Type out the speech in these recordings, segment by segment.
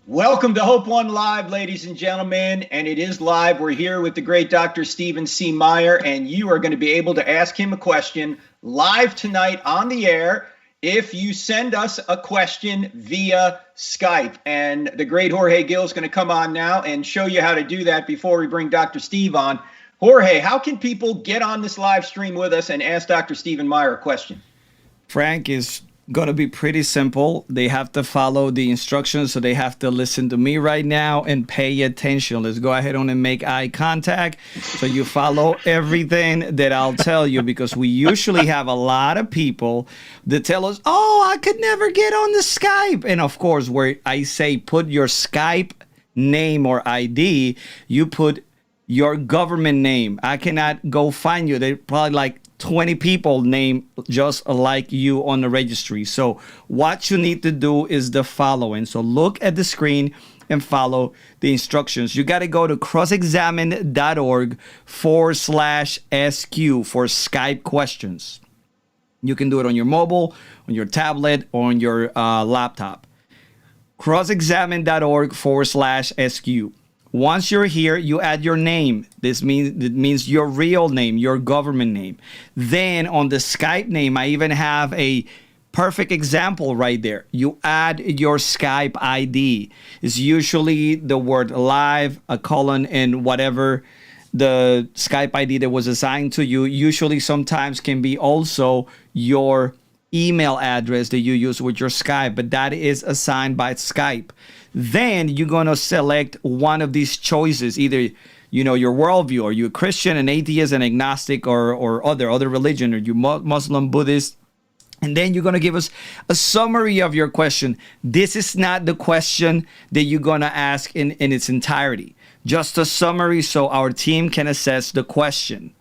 Welcome to Hope One Live, ladies and gentlemen, and it is live. We're here with the great Dr. Stephen C. Meyer, and you are going to be able to ask him a question live tonight on the air if you send us a question via Skype. And the great Jorge Gill is going to come on now and show you how to do that before we bring Dr. Steve on. Jorge, how can people get on this live stream with us and ask Dr. Stephen Meyer a question? Frank, is going to be pretty simple. They have to follow the instructions, so they have to listen to me right now and pay attention. Let's go ahead on and make eye contact so you follow everything that I'll tell you, because we usually have a lot of people that tell us, oh, I could never get on the Skype. And of course, where I say put your Skype name or ID, you put your government name. I cannot go find you. They're probably like 20 people named just like you on the registry. So what you need to do is the following. So look at the screen and follow the instructions. You got to go to crossexamine.org/SQ for Skype questions. You can do it on your mobile, on your tablet, or on your laptop. crossexamine.org/SQ. Once you're here, you add your name. It means your real name, your government name. Then on the Skype name, I even have a perfect example right there. You add your Skype ID. It's usually the word live, a colon, and whatever the Skype ID that was assigned to you. Usually sometimes can be also your email address that you use with your Skype, but that is assigned by Skype. Then you're going to select one of these choices, either, your worldview, or you're Christian, an atheist, an agnostic, or other religion, or you're Muslim, Buddhist. And then you're going to give us a summary of your question. This is not the question that you're going to ask in its entirety, just a summary so our team can assess the question.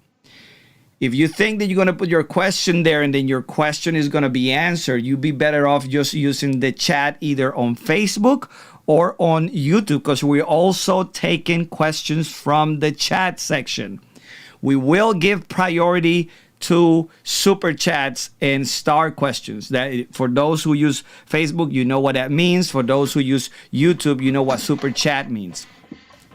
If you think that you're going to put your question there and then your question is going to be answered, you'd be better off just using the chat either on Facebook or on YouTube, because we're also taking questions from the chat section. We will give priority to super chats and star questions. That, for those who use Facebook, you know what that means. For those who use YouTube, you know what super chat means.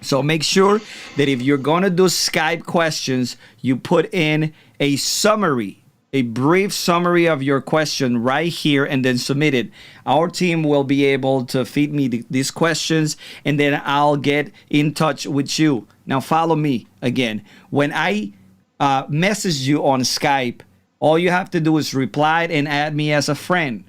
So make sure that if you're going to do Skype questions, you put in a summary, a brief summary of your question right here, and then submit it. Our team will be able to feed me these questions, and then I'll get in touch with you. Now follow me again. When I message you on Skype, all you have to do is reply and add me as a friend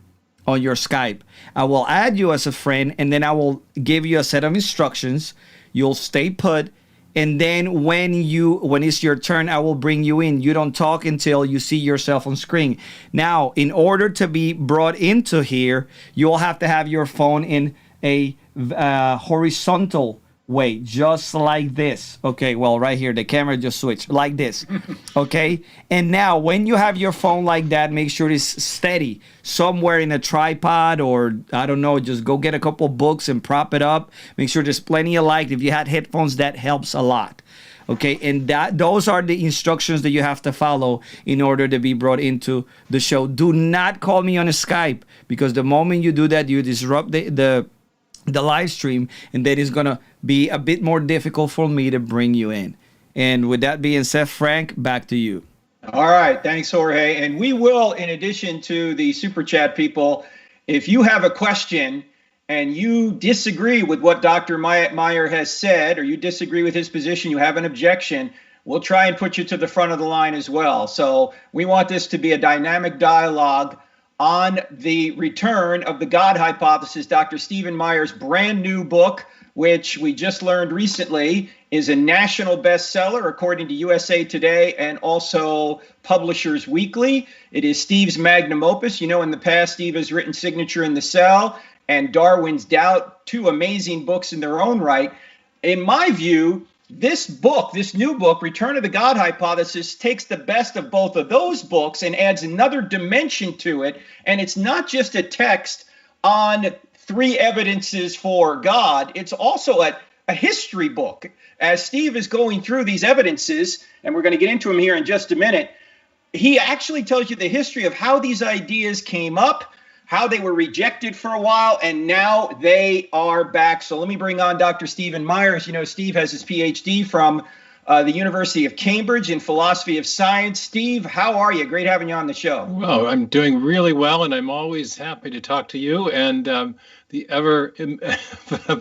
on your Skype. I will add you as a friend, and then I will give you a set of instructions. You'll stay put, and then when it's your turn, I will bring you in. You don't talk until you see yourself on screen. Now, in order to be brought into here, you'll have to have your phone in a horizontal way, just like this. Okay, well, right here, the camera just switched like this. Okay, and now when you have your phone like that, make sure it's steady somewhere in a tripod, or I don't know, just go get a couple books and prop it up. Make sure there's plenty of light. If you had headphones, that helps a lot. Okay, and those are the instructions that you have to follow in order to be brought into the show. Do not call me on a Skype, because the moment you do that, you disrupt the live stream, and that is going to be a bit more difficult for me to bring you in. And with that being said, Frank, back to you. All right. Thanks, Jorge. And we will, in addition to the super chat people, if you have a question and you disagree with what Dr. Meyer has said, or you disagree with his position, you have an objection, we'll try and put you to the front of the line as well. So we want this to be a dynamic dialogue on the return of the God hypothesis. Dr. Stephen Meyer's brand new book, which we just learned recently is a national bestseller according to USA Today and also Publishers Weekly. It is Steve's magnum opus. In the past, Steve has written Signature in the Cell and Darwin's Doubt, two amazing books in their own right. In my view, this book, this new book, Return of the God Hypothesis, takes the best of both of those books and adds another dimension to it. And it's not just a text on three evidences for God. It's also a history book. As Steve is going through these evidences, and we're going to get into them here in just a minute, he actually tells you the history of how these ideas came up, how they were rejected for a while, and now they are back. So let me bring on Dr. Stephen Meyer. As you know, Steve has his PhD from the University of Cambridge in philosophy of science. Steve, how are you? Great having you on the show. Well, I'm doing really well, and I'm always happy to talk to you and the ever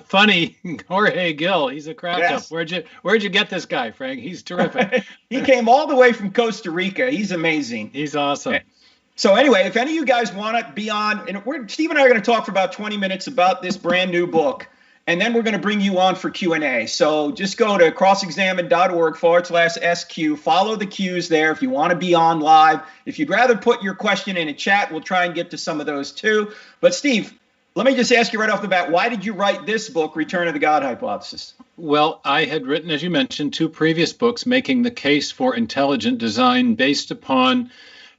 funny Jorge Gill. He's a crack up. Where'd you get this guy, Frank? He's terrific. He came all the way from Costa Rica. He's amazing. He's awesome. So anyway, if any of you guys want to be on, and Steve and I are going to talk for about 20 minutes about this brand new book. And then we're going to bring you on for Q&A. So just go to crossexamine.org/SQ. Follow the cues there if you want to be on live. If you'd rather put your question in a chat, we'll try and get to some of those too. But Steve, let me just ask you right off the bat, why did you write this book, Return of the God Hypothesis? Well, I had written, as you mentioned, 2 previous books making the case for intelligent design based upon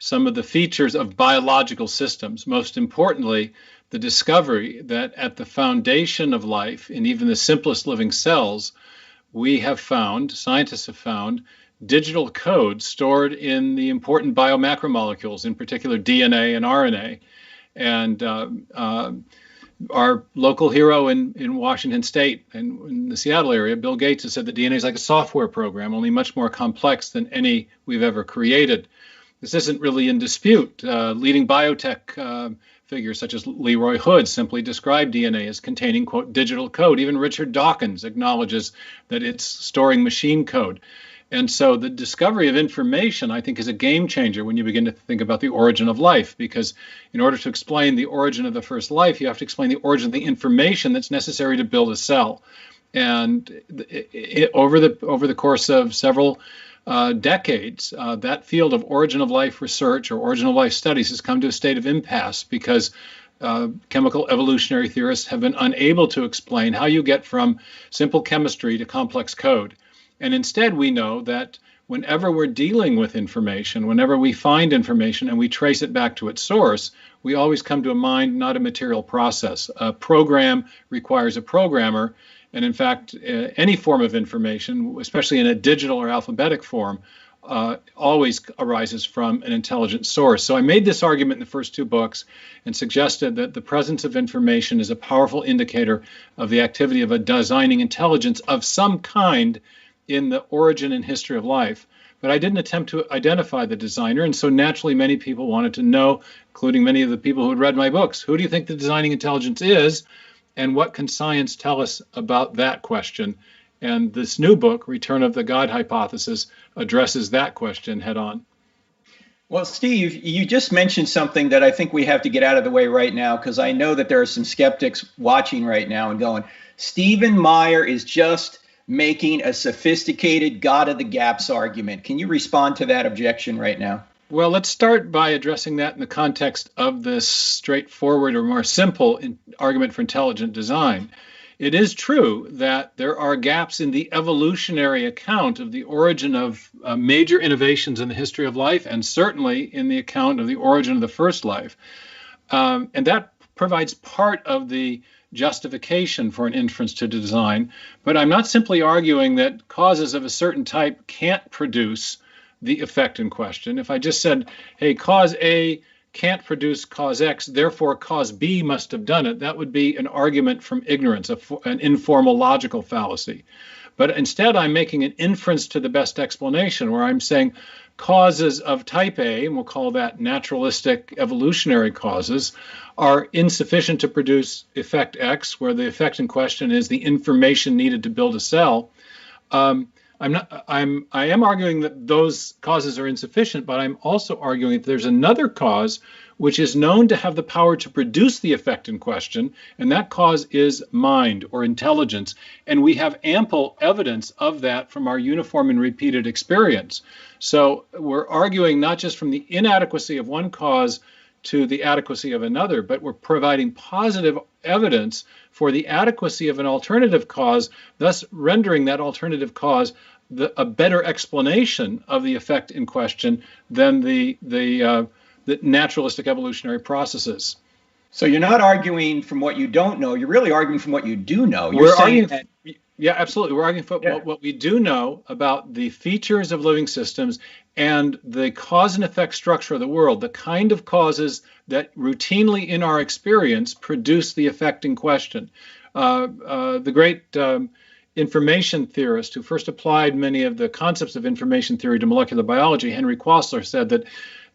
some of the features of biological systems. Most importantly, the discovery that at the foundation of life, in even the simplest living cells, scientists have found, digital code stored in the important biomacromolecules, in particular DNA and RNA. And our local hero in Washington State and in the Seattle area, Bill Gates, has said that DNA is like a software program, only much more complex than any we've ever created. This isn't really in dispute. Leading biotech figures such as Leroy Hood simply describe DNA as containing, quote, digital code. Even Richard Dawkins acknowledges that it's storing machine code. And so the discovery of information, I think, is a game changer when you begin to think about the origin of life, because in order to explain the origin of the first life, you have to explain the origin of the information that's necessary to build a cell. And over the course of several decades, that field of origin of life research or origin of life studies has come to a state of impasse because chemical evolutionary theorists have been unable to explain how you get from simple chemistry to complex code. And instead, we know that whenever we're dealing with information, whenever we find information and we trace it back to its source, we always come to a mind, not a material process. A program requires a programmer. And in fact, any form of information, especially in a digital or alphabetic form, always arises from an intelligent source. So I made this argument in the first 2 books and suggested that the presence of information is a powerful indicator of the activity of a designing intelligence of some kind in the origin and history of life. But I didn't attempt to identify the designer, and so naturally many people wanted to know, including many of the people who had read my books, who do you think the designing intelligence is? And what can science tell us about that question? And this new book, Return of the God Hypothesis, addresses that question head on. Well, Steve, you just mentioned something that I think we have to get out of the way right now, because I know that there are some skeptics watching right now and going, Stephen Meyer is just making a sophisticated God of the gaps argument. Can you respond to that objection right now? Well, let's start by addressing that in the context of this straightforward or more simple argument for intelligent design. It is true that there are gaps in the evolutionary account of the origin of major innovations in the history of life, and certainly in the account of the origin of the first life. And that provides part of the justification for an inference to design. But I'm not simply arguing that causes of a certain type can't produce the effect in question. If I just said, hey, cause A can't produce cause X, therefore cause B must have done it, that would be an argument from ignorance, an informal logical fallacy. But instead, I'm making an inference to the best explanation, where I'm saying causes of type A, and we'll call that naturalistic evolutionary causes, are insufficient to produce effect X, where the effect in question is the information needed to build a cell. I am arguing that those causes are insufficient, but I'm also arguing that there's another cause which is known to have the power to produce the effect in question, and that cause is mind or intelligence. And we have ample evidence of that from our uniform and repeated experience. So we're arguing not just from the inadequacy of one cause to the adequacy of another, but we're providing positive evidence for the adequacy of an alternative cause, thus rendering that alternative cause a better explanation of the effect in question than the naturalistic evolutionary processes. So you're not arguing from what you don't know, you're really arguing from what you do know. We're arguing Yeah, absolutely. We're arguing for Yeah. what we do know about the features of living systems and the cause and effect structure of the world, the kind of causes that routinely in our experience produce the effect in question. The great information theorist who first applied many of the concepts of information theory to molecular biology, Henry Quasler, said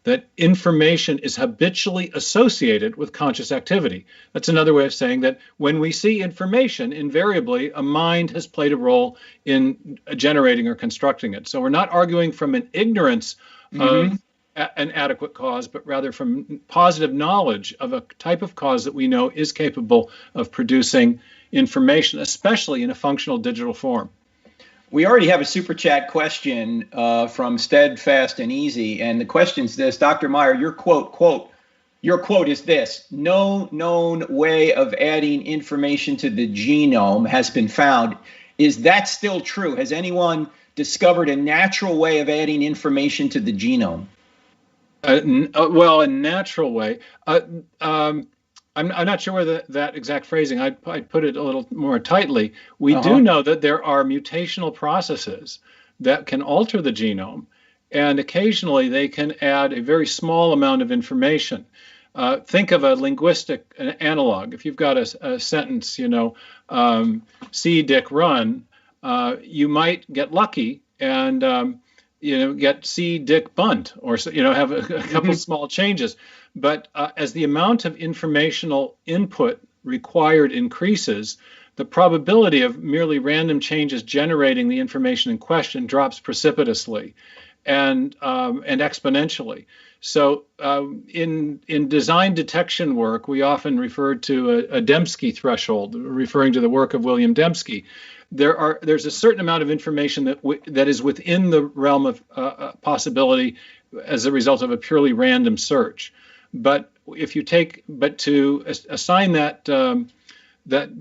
that information is habitually associated with conscious activity. That's another way of saying that when we see information, invariably a mind has played a role in generating or constructing it. So we're not arguing from an ignorance of an adequate cause, but rather from positive knowledge of a type of cause that we know is capable of producing information, especially in a functional digital form. We already have a super chat question from Steadfast and Easy, and the question's this: Dr. Meyer, your quote is this: "No known way of adding information to the genome has been found." Is that still true? Has anyone discovered a natural way of adding information to the genome? Well, a natural way. I'm not sure whether that exact phrasing, I'd put it a little more tightly. We do know that there are mutational processes that can alter the genome, and occasionally they can add a very small amount of information. Think of a linguistic analog. If you've got a sentence, see Dick run, you might get lucky and get see Dick bunt, or have a couple small changes. But as the amount of informational input required increases, the probability of merely random changes generating the information in question drops precipitously and exponentially. So in design detection work, we often refer to a Dembski threshold, referring to the work of William Dembski. There's a certain amount of information that is within the realm of possibility as a result of a purely random search. But to assign that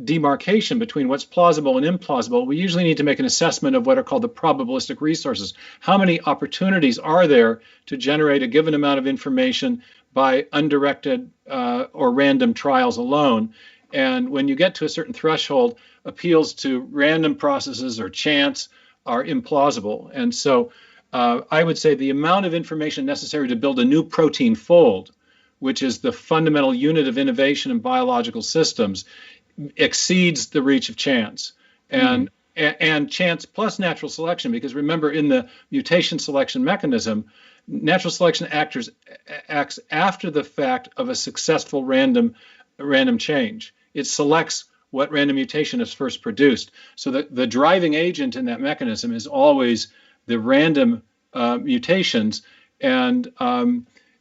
demarcation between what's plausible and implausible, we usually need to make an assessment of what are called the probabilistic resources. How many opportunities are there to generate a given amount of information by undirected or random trials alone? And when you get to a certain threshold, appeals to random processes or chance are implausible. And so I would say the amount of information necessary to build a new protein fold, which is the fundamental unit of innovation in biological systems, exceeds the reach of chance. And chance plus natural selection, because remember, in the mutation selection mechanism, natural selection acts after the fact of a successful random change. It selects what random mutation is first produced. So the driving agent in that mechanism is always the random mutations. And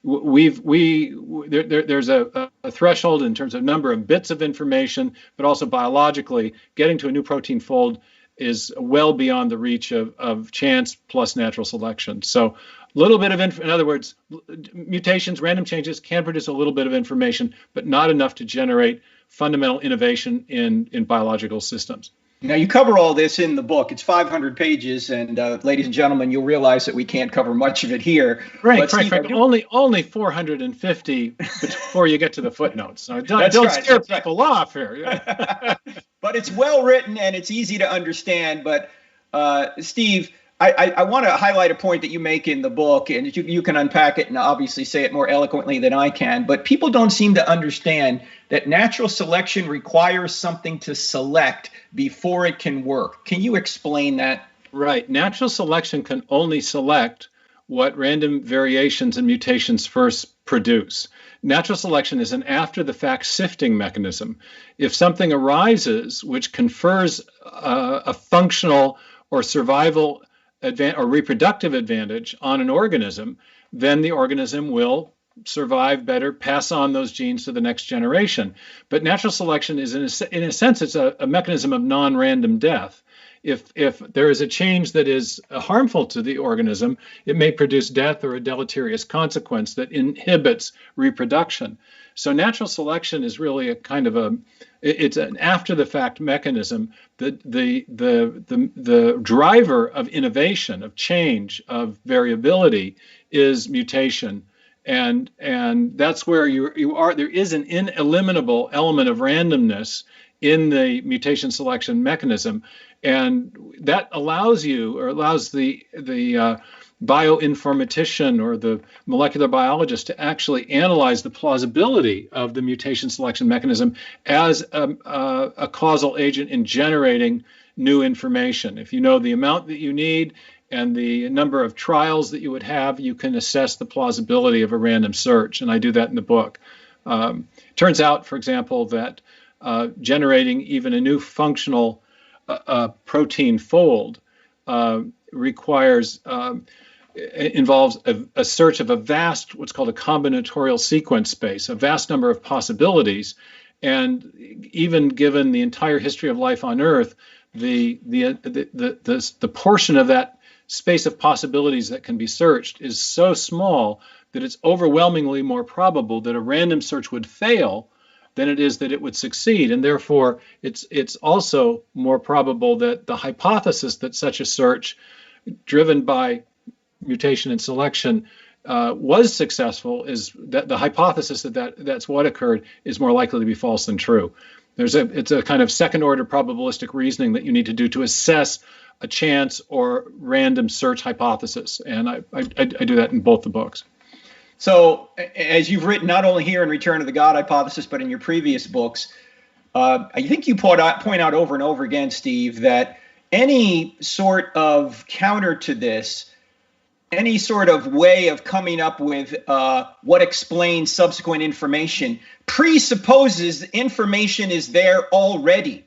there's a threshold in terms of number of bits of information, but also biologically, getting to a new protein fold is well beyond the reach of chance plus natural selection. So a little bit of, in other words, mutations, random changes can produce a little bit of information, but not enough to generate fundamental innovation in biological systems. Now, you cover all this in the book. It's 500 pages, and ladies and gentlemen, you'll realize that we can't cover much of it here. Right, only 450 before you get to the footnotes. So don't scare people off here. But it's well written and it's easy to understand. But Steve, I want to highlight a point that you make in the book, and you can unpack it and obviously say it more eloquently than I can. But people don't seem to understand that natural selection requires something to select before it can work. Can you explain that? Right. Natural selection can only select what random variations and mutations first produce. Natural selection is an after-the-fact sifting mechanism. If something arises which confers a functional or survival or reproductive advantage on an organism, then the organism will survive better, pass on those genes to the next generation. But natural selection is, in a sense, it's a mechanism of non-random death. If there is a change that is harmful to the organism, it may produce death or a deleterious consequence that inhibits reproduction. So natural selection is really a kind of it's an after-the-fact mechanism. The driver of innovation, of change, of variability is mutation. And that's where you are. There is an ineliminable element of randomness in the mutation selection mechanism. And that allows the bioinformatician or the molecular biologist to actually analyze the plausibility of the mutation selection mechanism as a causal agent in generating new information. If you know the amount that you need and the number of trials that you would have, you can assess the plausibility of a random search. And I do that in the book. Turns out, for example, that generating even a new functional protein fold involves a search of a vast, what's called a combinatorial sequence space, a vast number of possibilities. And even given the entire history of life on Earth, the portion of that space of possibilities that can be searched is so small that it's overwhelmingly more probable that a random search would fail than it is that it would succeed. And therefore, it's also more probable that the hypothesis that such a search, driven by mutation and selection, was successful, is that the hypothesis that's what occurred is more likely to be false than true. It's a kind of second order probabilistic reasoning that you need to do to assess a chance or random search hypothesis. And I do that in both the books. So, as you've written not only here in Return of the God Hypothesis, but in your previous books, I think you point out over and over again, Steve, that any sort of counter to this, any sort of way of coming up with what explains subsequent information, presupposes information is there already.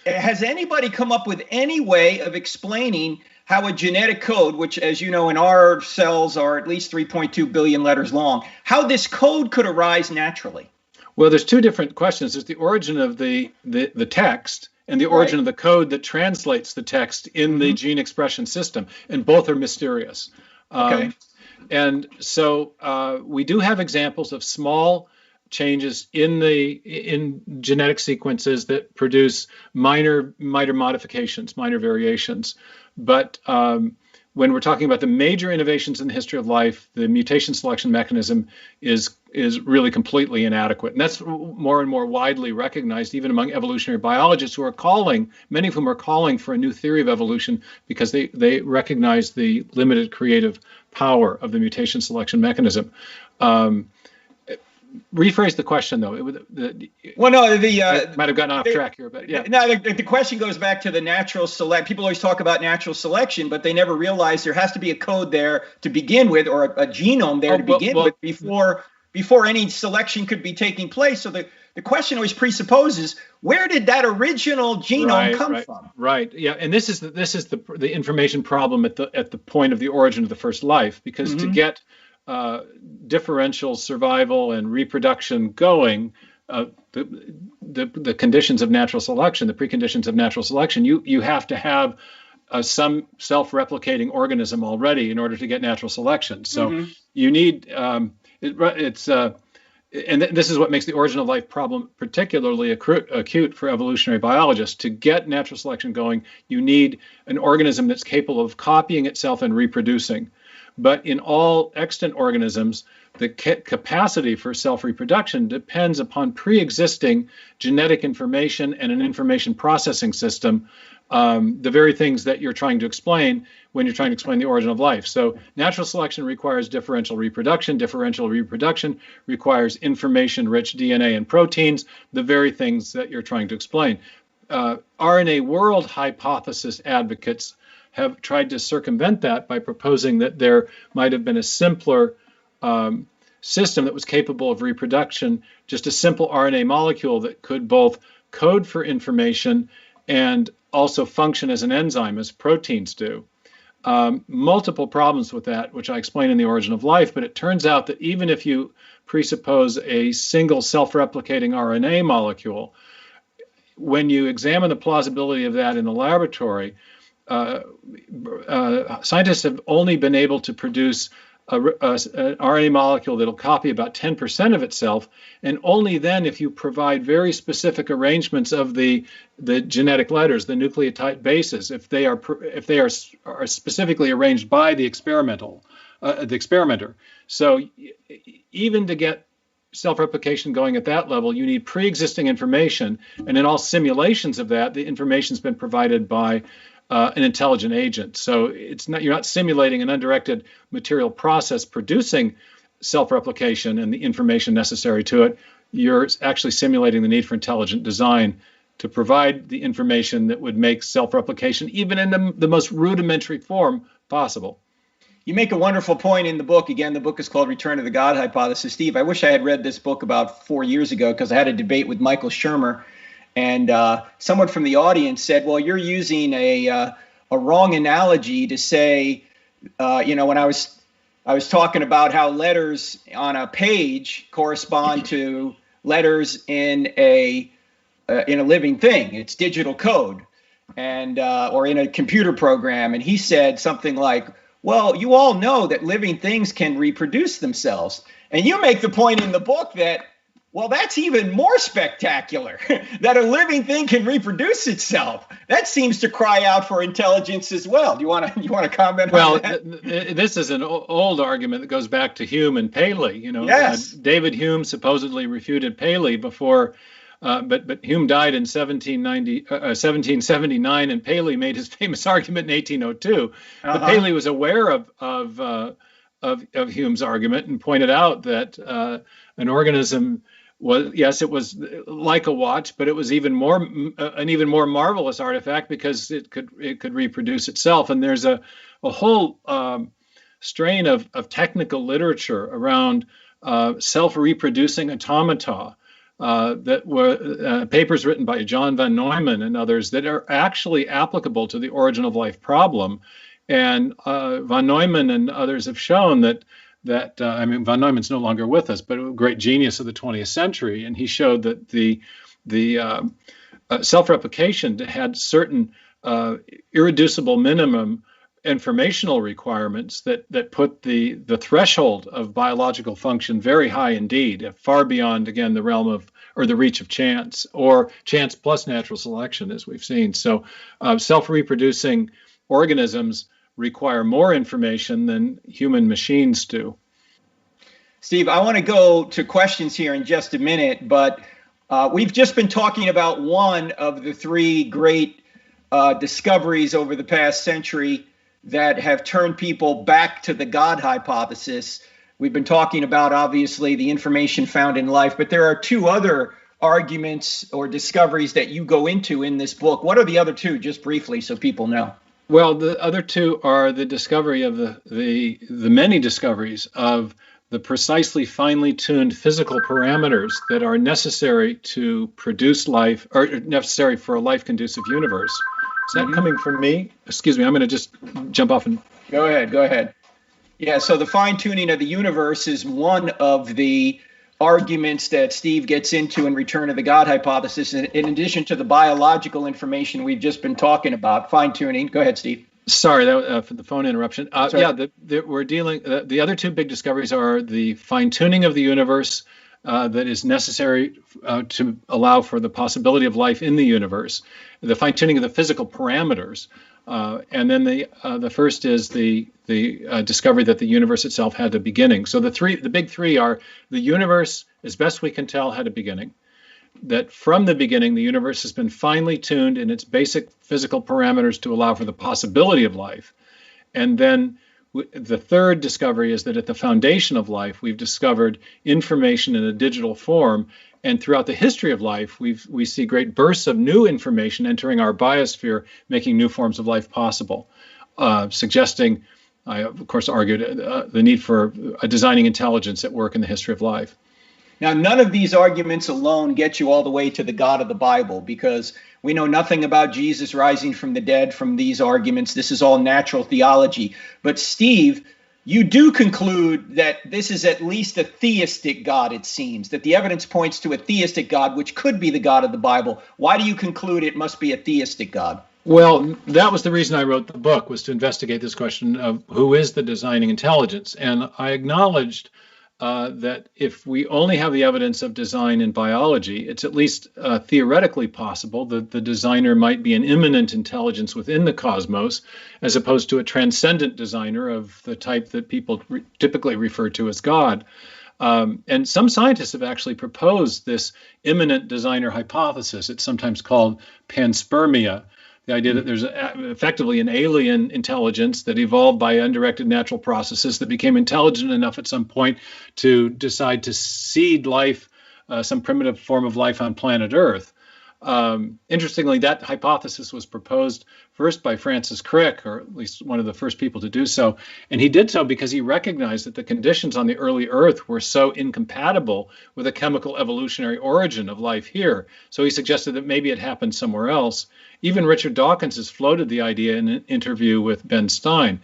Has anybody come up with any way of explaining how a genetic code, which, as you know, in our cells are at least 3.2 billion letters long, how this code could arise naturally? Well, there's two different questions. There's the origin of the text and the origin of the code that translates the text in the gene expression system, and both are mysterious. Okay. And so we do have examples of small changes in genetic sequences that produce minor modifications, minor variations. But when we're talking about the major innovations in the history of life, the mutation selection mechanism is really completely inadequate. And that's more and more widely recognized, even among evolutionary biologists who are many of whom are calling for a new theory of evolution because they recognize the limited creative power of the mutation selection mechanism. Rephrase the question, though. Well, no, might have gotten off track here, but yeah. No, the question goes back to the natural select. People always talk about natural selection, but they never realize there has to be a code there to begin with, or a genome there to begin with before any selection could be taking place. So the question always presupposes, where did that original genome come from? Right. Yeah, and this is the information problem at the point of the origin of the first life, because to get differential survival and reproduction going, the conditions of natural selection, the preconditions of natural selection, you have to have some self-replicating organism already in order to get natural selection. So you need and this is what makes the origin of life problem particularly acute for evolutionary biologists. To get natural selection going, you need an organism that's capable of copying itself and reproducing. But in all extant organisms, the capacity for self-reproduction depends upon pre-existing genetic information and an information processing system, the very things that you're trying to explain when you're trying to explain the origin of life. So natural selection requires differential reproduction. Differential reproduction requires information-rich DNA and proteins, the very things that you're trying to explain. RNA world hypothesis advocates have tried to circumvent that by proposing that there might have been a simpler system that was capable of reproduction, just a simple RNA molecule that could both code for information and also function as an enzyme, as proteins do. Multiple problems with that, which I explain in The Origin of Life, but it turns out that even if you presuppose a single self-replicating RNA molecule, when you examine the plausibility of that in the laboratory, scientists have only been able to produce an RNA molecule that'll copy about 10% of itself, and only then if you provide very specific arrangements of the genetic letters, the nucleotide bases, if they are specifically arranged by the experimenter. So even to get self-replication going at that level, you need pre-existing information, and in all simulations of that, the information's been provided by an intelligent agent. So you're not simulating an undirected material process producing self-replication and the information necessary to it. You're actually simulating the need for intelligent design to provide the information that would make self-replication, even in the most rudimentary form, possible. You make a wonderful point in the book. Again, the book is called Return to the God Hypothesis. Steve, I wish I had read this book about 4 years ago, because I had a debate with Michael Shermer, and someone from the audience said, well, you're using a wrong analogy to say, when I was talking about how letters on a page correspond to letters in a living thing. It's digital code, and or in a computer program. And he said something like, well, you all know that living things can reproduce themselves. And you make the point in the book that, well, that's even more spectacular, that a living thing can reproduce itself. That seems to cry out for intelligence as well. Do you want to comment on that? Well, this is an old argument that goes back to Hume and Paley. Yes. David Hume supposedly refuted Paley before, but Hume died in 1779, and Paley made his famous argument in 1802. But Paley was aware of Hume's argument and pointed out that an organism was, yes, it was like a watch, but it was an even more marvelous artifact because it could reproduce itself. And there's a whole strain of technical literature around self-reproducing automata. That were papers written by John von Neumann and others that are actually applicable to the origin of life problem. And von Neumann and others have shown that von Neumann's no longer with us, but a great genius of the 20th century. And he showed that the self-replication had certain irreducible minimum informational requirements that put the threshold of biological function very high indeed, far beyond, again, the realm of, or the reach of chance, or chance plus natural selection, as we've seen. So self-reproducing organisms require more information than human machines do. Steve, I want to go to questions here in just a minute, but we've just been talking about one of the three great discoveries over the past century that have turned people back to the God hypothesis. We've been talking about, obviously, the information found in life, but there are two other arguments or discoveries that you go into in this book. What are the other two, just briefly, so people know? Well, the other two are the discovery of the many discoveries of the precisely finely tuned physical parameters that are necessary to produce life, or necessary for a life conducive universe. Is that coming from me? Excuse me, I'm going to just jump off and... Go ahead. Yeah, so the fine-tuning of the universe is one of the arguments that Steve gets into in Return to the God hypothesis, in addition to the biological information we've just been talking about, fine-tuning. Go ahead, Steve. Sorry for the phone interruption. We're dealing. The other two big discoveries are the fine-tuning of the universe that is necessary to allow for the possibility of life in the universe, the fine-tuning of the physical parameters, and then the first is the discovery that the universe itself had a beginning. So the big three are: the universe, as best we can tell, had a beginning. That from the beginning, the universe has been finely tuned in its basic physical parameters to allow for the possibility of life. And then the third discovery is that at the foundation of life, we've discovered information in a digital form. And throughout the history of life, we see great bursts of new information entering our biosphere, making new forms of life possible, suggesting, I of course argued, the need for a designing intelligence at work in the history of life. Now, none of these arguments alone get you all the way to the God of the Bible, because we know nothing about Jesus rising from the dead from these arguments. This is all natural theology. But Steve, you do conclude that this is at least a theistic God, it seems, that the evidence points to a theistic God, which could be the God of the Bible. Why do you conclude it must be a theistic God? Well, that was the reason I wrote the book, was to investigate this question of who is the designing intelligence. And I acknowledged that if we only have the evidence of design in biology, it's at least theoretically possible that the designer might be an immanent intelligence within the cosmos, as opposed to a transcendent designer of the type that people typically refer to as God. And some scientists have actually proposed this immanent designer hypothesis. It's sometimes called panspermia, the idea that there's effectively an alien intelligence that evolved by undirected natural processes that became intelligent enough at some point to decide to seed life, some primitive form of life on planet Earth. Interestingly, that hypothesis was proposed first by Francis Crick, or at least one of the first people to do so. And he did so because he recognized that the conditions on the early Earth were so incompatible with a chemical evolutionary origin of life here. So he suggested that maybe it happened somewhere else. Even Richard Dawkins has floated the idea in an interview with Ben Stein.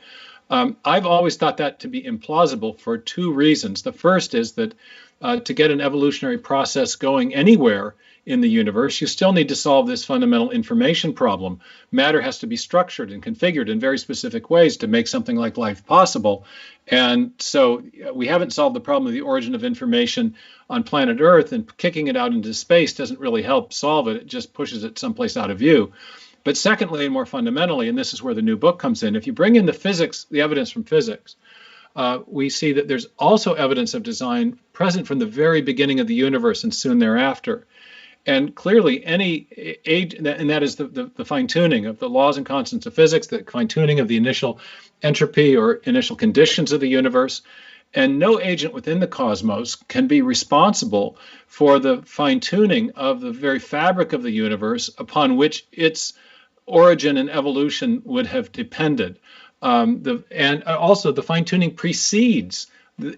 I've always thought that to be implausible for two reasons. The first is that to get an evolutionary process going anywhere in the universe, you still need to solve this fundamental information problem. Matter has to be structured and configured in very specific ways to make something like life possible. And so we haven't solved the problem of the origin of information on planet Earth, and kicking it out into space doesn't really help solve it. It just pushes it someplace out of view. But secondly, and more fundamentally, and this is where the new book comes in, if you bring in the physics, the evidence from physics, we see that there's also evidence of design present from the very beginning of the universe and soon thereafter. And clearly, any age, and that is the fine-tuning of the laws and constants of physics, the fine-tuning of the initial entropy or initial conditions of the universe. And no agent within the cosmos can be responsible for the fine-tuning of the very fabric of the universe upon which its origin and evolution would have depended. And also, the fine-tuning precedes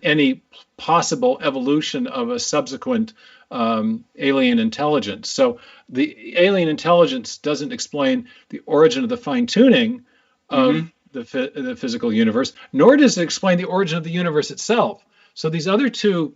any possible evolution of a subsequent alien intelligence. So the alien intelligence doesn't explain the origin of the fine-tuning of the physical universe, nor does it explain the origin of the universe itself. So these other two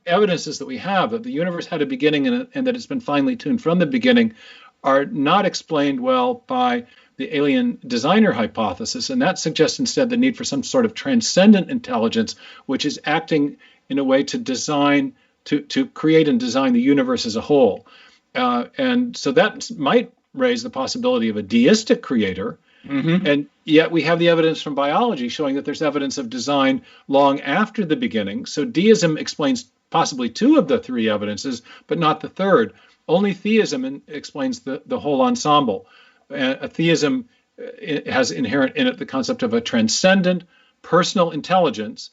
evidences that we have, that the universe had a beginning and that it's been finely tuned from the beginning, are not explained well by the alien designer hypothesis. And that suggests instead the need for some sort of transcendent intelligence, which is acting in a way to design, to create and design the universe as a whole. And so that might raise the possibility of a deistic creator. And yet we have the evidence from biology showing that there's evidence of design long after the beginning. So deism explains possibly two of the three evidences, but not the third. Only theism explains the whole ensemble. Theism has inherent in it the concept of a transcendent personal intelligence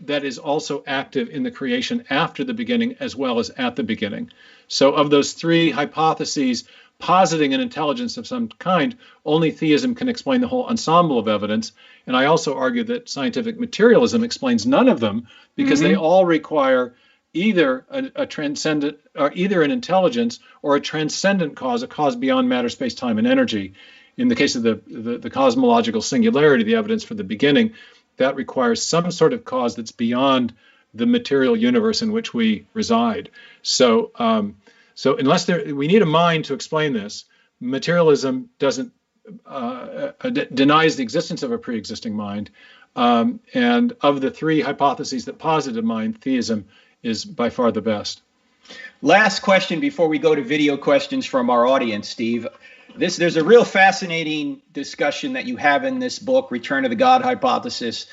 that is also active in the creation after the beginning as well as at the beginning. So of those three hypotheses positing an intelligence of some kind, only theism can explain the whole ensemble of evidence. And I also argue that scientific materialism explains none of them because they all require either a transcendent, or either an intelligence or a transcendent cause, a cause beyond matter, space, time, and energy. In the case of the cosmological singularity, the evidence for the beginning, that requires some sort of cause that's beyond the material universe in which we reside. So, unless we need a mind to explain this, materialism doesn't denies the existence of a pre-existing mind. And of the three hypotheses that posit a mind, theism is by far the best. Last question before we go to video questions from our audience, Steve. There's a real fascinating discussion that you have in this book, Return of the God Hypothesis,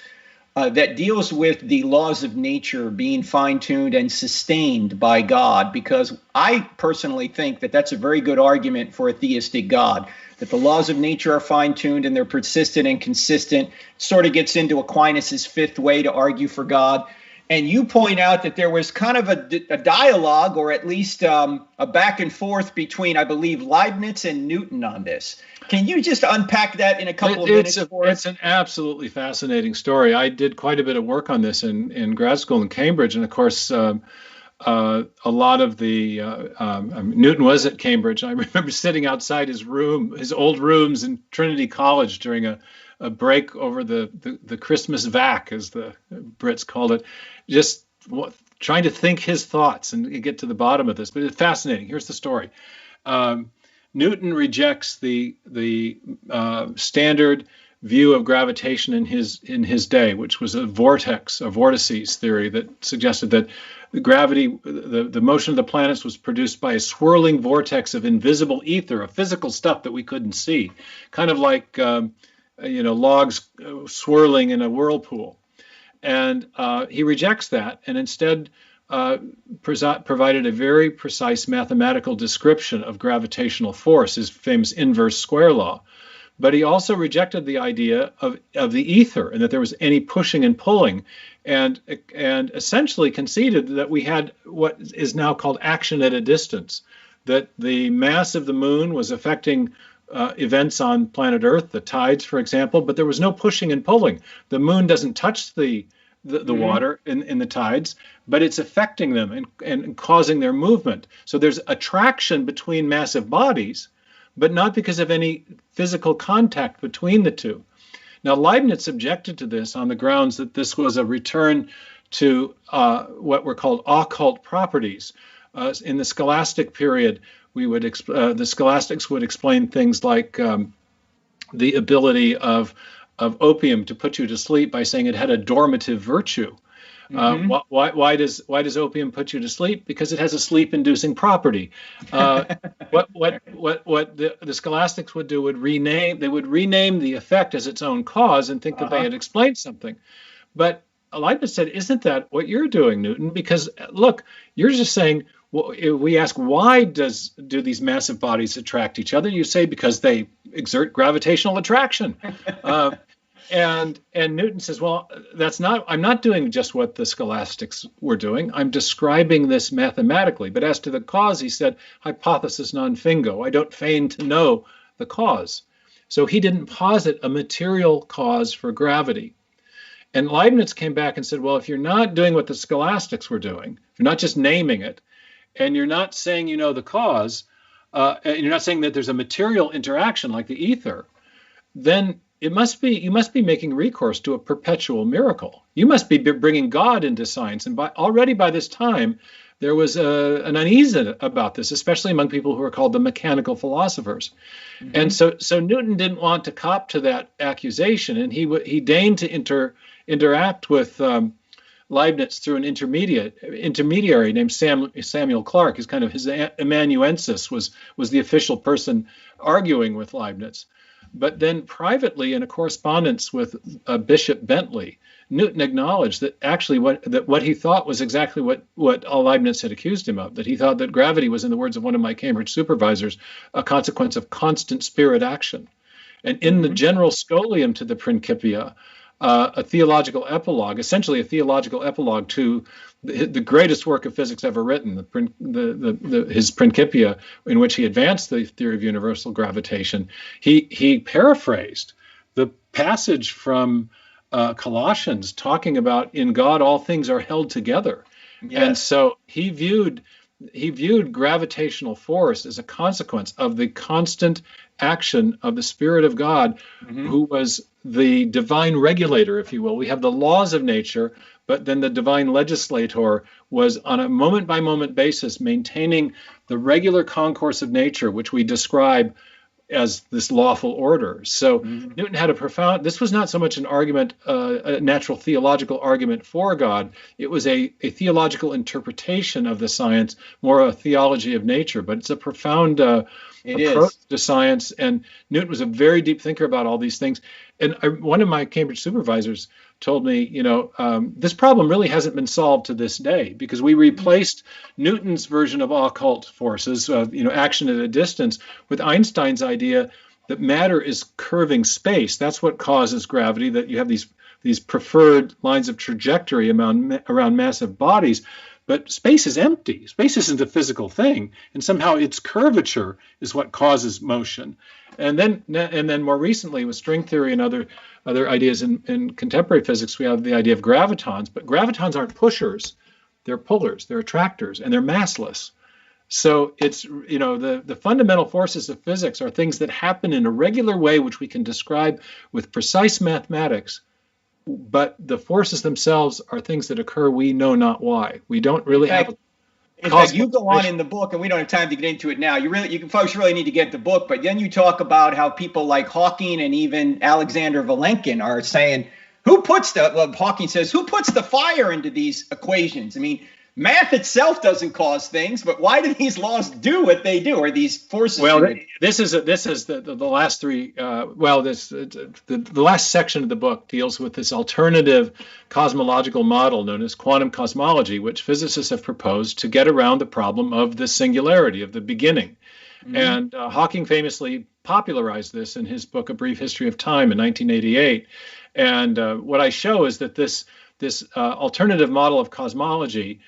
that deals with the laws of nature being fine-tuned and sustained by God, because I personally think that that's a very good argument for a theistic God, that the laws of nature are fine-tuned and they're persistent and consistent. Sort of gets into Aquinas' fifth way to argue for God. And you point out that there was kind of a dialogue, or at least a back and forth between, I believe, Leibniz and Newton on this. Can you just unpack that in a couple of minutes for us? It's an absolutely fascinating story. I did quite a bit of work on this in grad school in Cambridge. And of course, a lot of the Newton was at Cambridge. I remember sitting outside his old rooms in Trinity College during a break over the Christmas vac, as the Brits called it, just trying to think his thoughts and get to the bottom of this. But it's fascinating. Here's the story. Newton rejects the standard view of gravitation in his day, which was a vortices theory that suggested that the gravity, the motion of the planets was produced by a swirling vortex of invisible ether, of physical stuff that we couldn't see, kind of like logs swirling in a whirlpool. And he rejects that and instead provided a very precise mathematical description of gravitational force, his famous inverse square law. But he also rejected the idea of the ether and that there was any pushing and pulling, and essentially conceded that we had what is now called action at a distance, that the mass of the moon was affecting events on planet Earth, the tides, for example, but there was no pushing and pulling. The moon doesn't touch the water in the tides, but it's affecting them and causing their movement. So there's attraction between massive bodies, but not because of any physical contact between the two. Now, Leibniz objected to this on the grounds that this was a return to what were called occult properties. In the scholastic period, the scholastics would explain things like the ability of opium to put you to sleep by saying it had a dormitive virtue. Why does opium put you to sleep? Because it has a sleep-inducing property. What the scholastics would do would rename the effect as its own cause and think that they had explained something. But Leibniz said, "Isn't that what you're doing, Newton? Because look, you're just saying." Well, we ask, why do these massive bodies attract each other? You say because they exert gravitational attraction. And Newton says, well, I'm not doing just what the scholastics were doing. I'm describing this mathematically. But as to the cause, he said, hypothesis non fingo. I don't feign to know the cause. So he didn't posit a material cause for gravity. And Leibniz came back and said, well, if you're not doing what the scholastics were doing, if you're not just naming it, and you're not saying you know the cause, and you're not saying that there's a material interaction like the ether, then you must be making recourse to a perpetual miracle. You must be bringing God into science. And already by this time, there was an unease about this, especially among people who are called the mechanical philosophers. And so Newton didn't want to cop to that accusation, and he deigned to interact with Leibniz through an intermediary named Samuel Clarke. His amanuensis was the official person arguing with Leibniz. But then privately, in a correspondence with Bishop Bentley, Newton acknowledged that actually what he thought was exactly what Leibniz had accused him of, that he thought that gravity was, in the words of one of my Cambridge supervisors, a consequence of constant spirit action. And in the general scholium to the Principia, a theological epilogue, essentially a theological epilogue to the greatest work of physics ever written, his Principia, in which he advanced the theory of universal gravitation. He paraphrased the passage from Colossians talking about in God all things are held together. Yes. And so he viewed gravitational force as a consequence of the constant action of the Spirit of God, who was the divine regulator, if you will. We have the laws of nature, but then the divine legislator was on a moment-by-moment basis maintaining the regular concourse of nature, which we describe as this lawful order. So Newton had this was not so much an argument, a natural theological argument for God. It was a theological interpretation of the science, more a theology of nature, but it's a profound approach to science. And Newton was a very deep thinker about all these things. And one of my Cambridge supervisors told me, this problem really hasn't been solved to this day, because we replaced Newton's version of occult forces, action at a distance, with Einstein's idea that matter is curving space. That's what causes gravity, that you have these preferred lines of trajectory around massive bodies. But space is empty. Space isn't a physical thing, and somehow its curvature is what causes motion. And then more recently, with string theory and other ideas in contemporary physics, we have the idea of gravitons. But gravitons aren't pushers; they're pullers, they're attractors, and they're massless. So it's the fundamental forces of physics are things that happen in a regular way, which we can describe with precise mathematics. But the forces themselves are things that occur, we know not why. We don't really have. In fact, you go on in the book, and we don't have time to get into it now. Folks really need to get the book. But then you talk about how people like Hawking and even Alexander Vilenkin are saying, Hawking says, who puts the fire into these equations? I mean, Math itself doesn't cause things, but why do these laws do what they do, or these forces? Well, this is the last three. The last section of the book deals with this alternative cosmological model known as quantum cosmology, which physicists have proposed to get around the problem of the singularity of the beginning. Mm-hmm. And Hawking famously popularized this in his book A Brief History of Time in 1988. And what I show is that this alternative model of cosmology.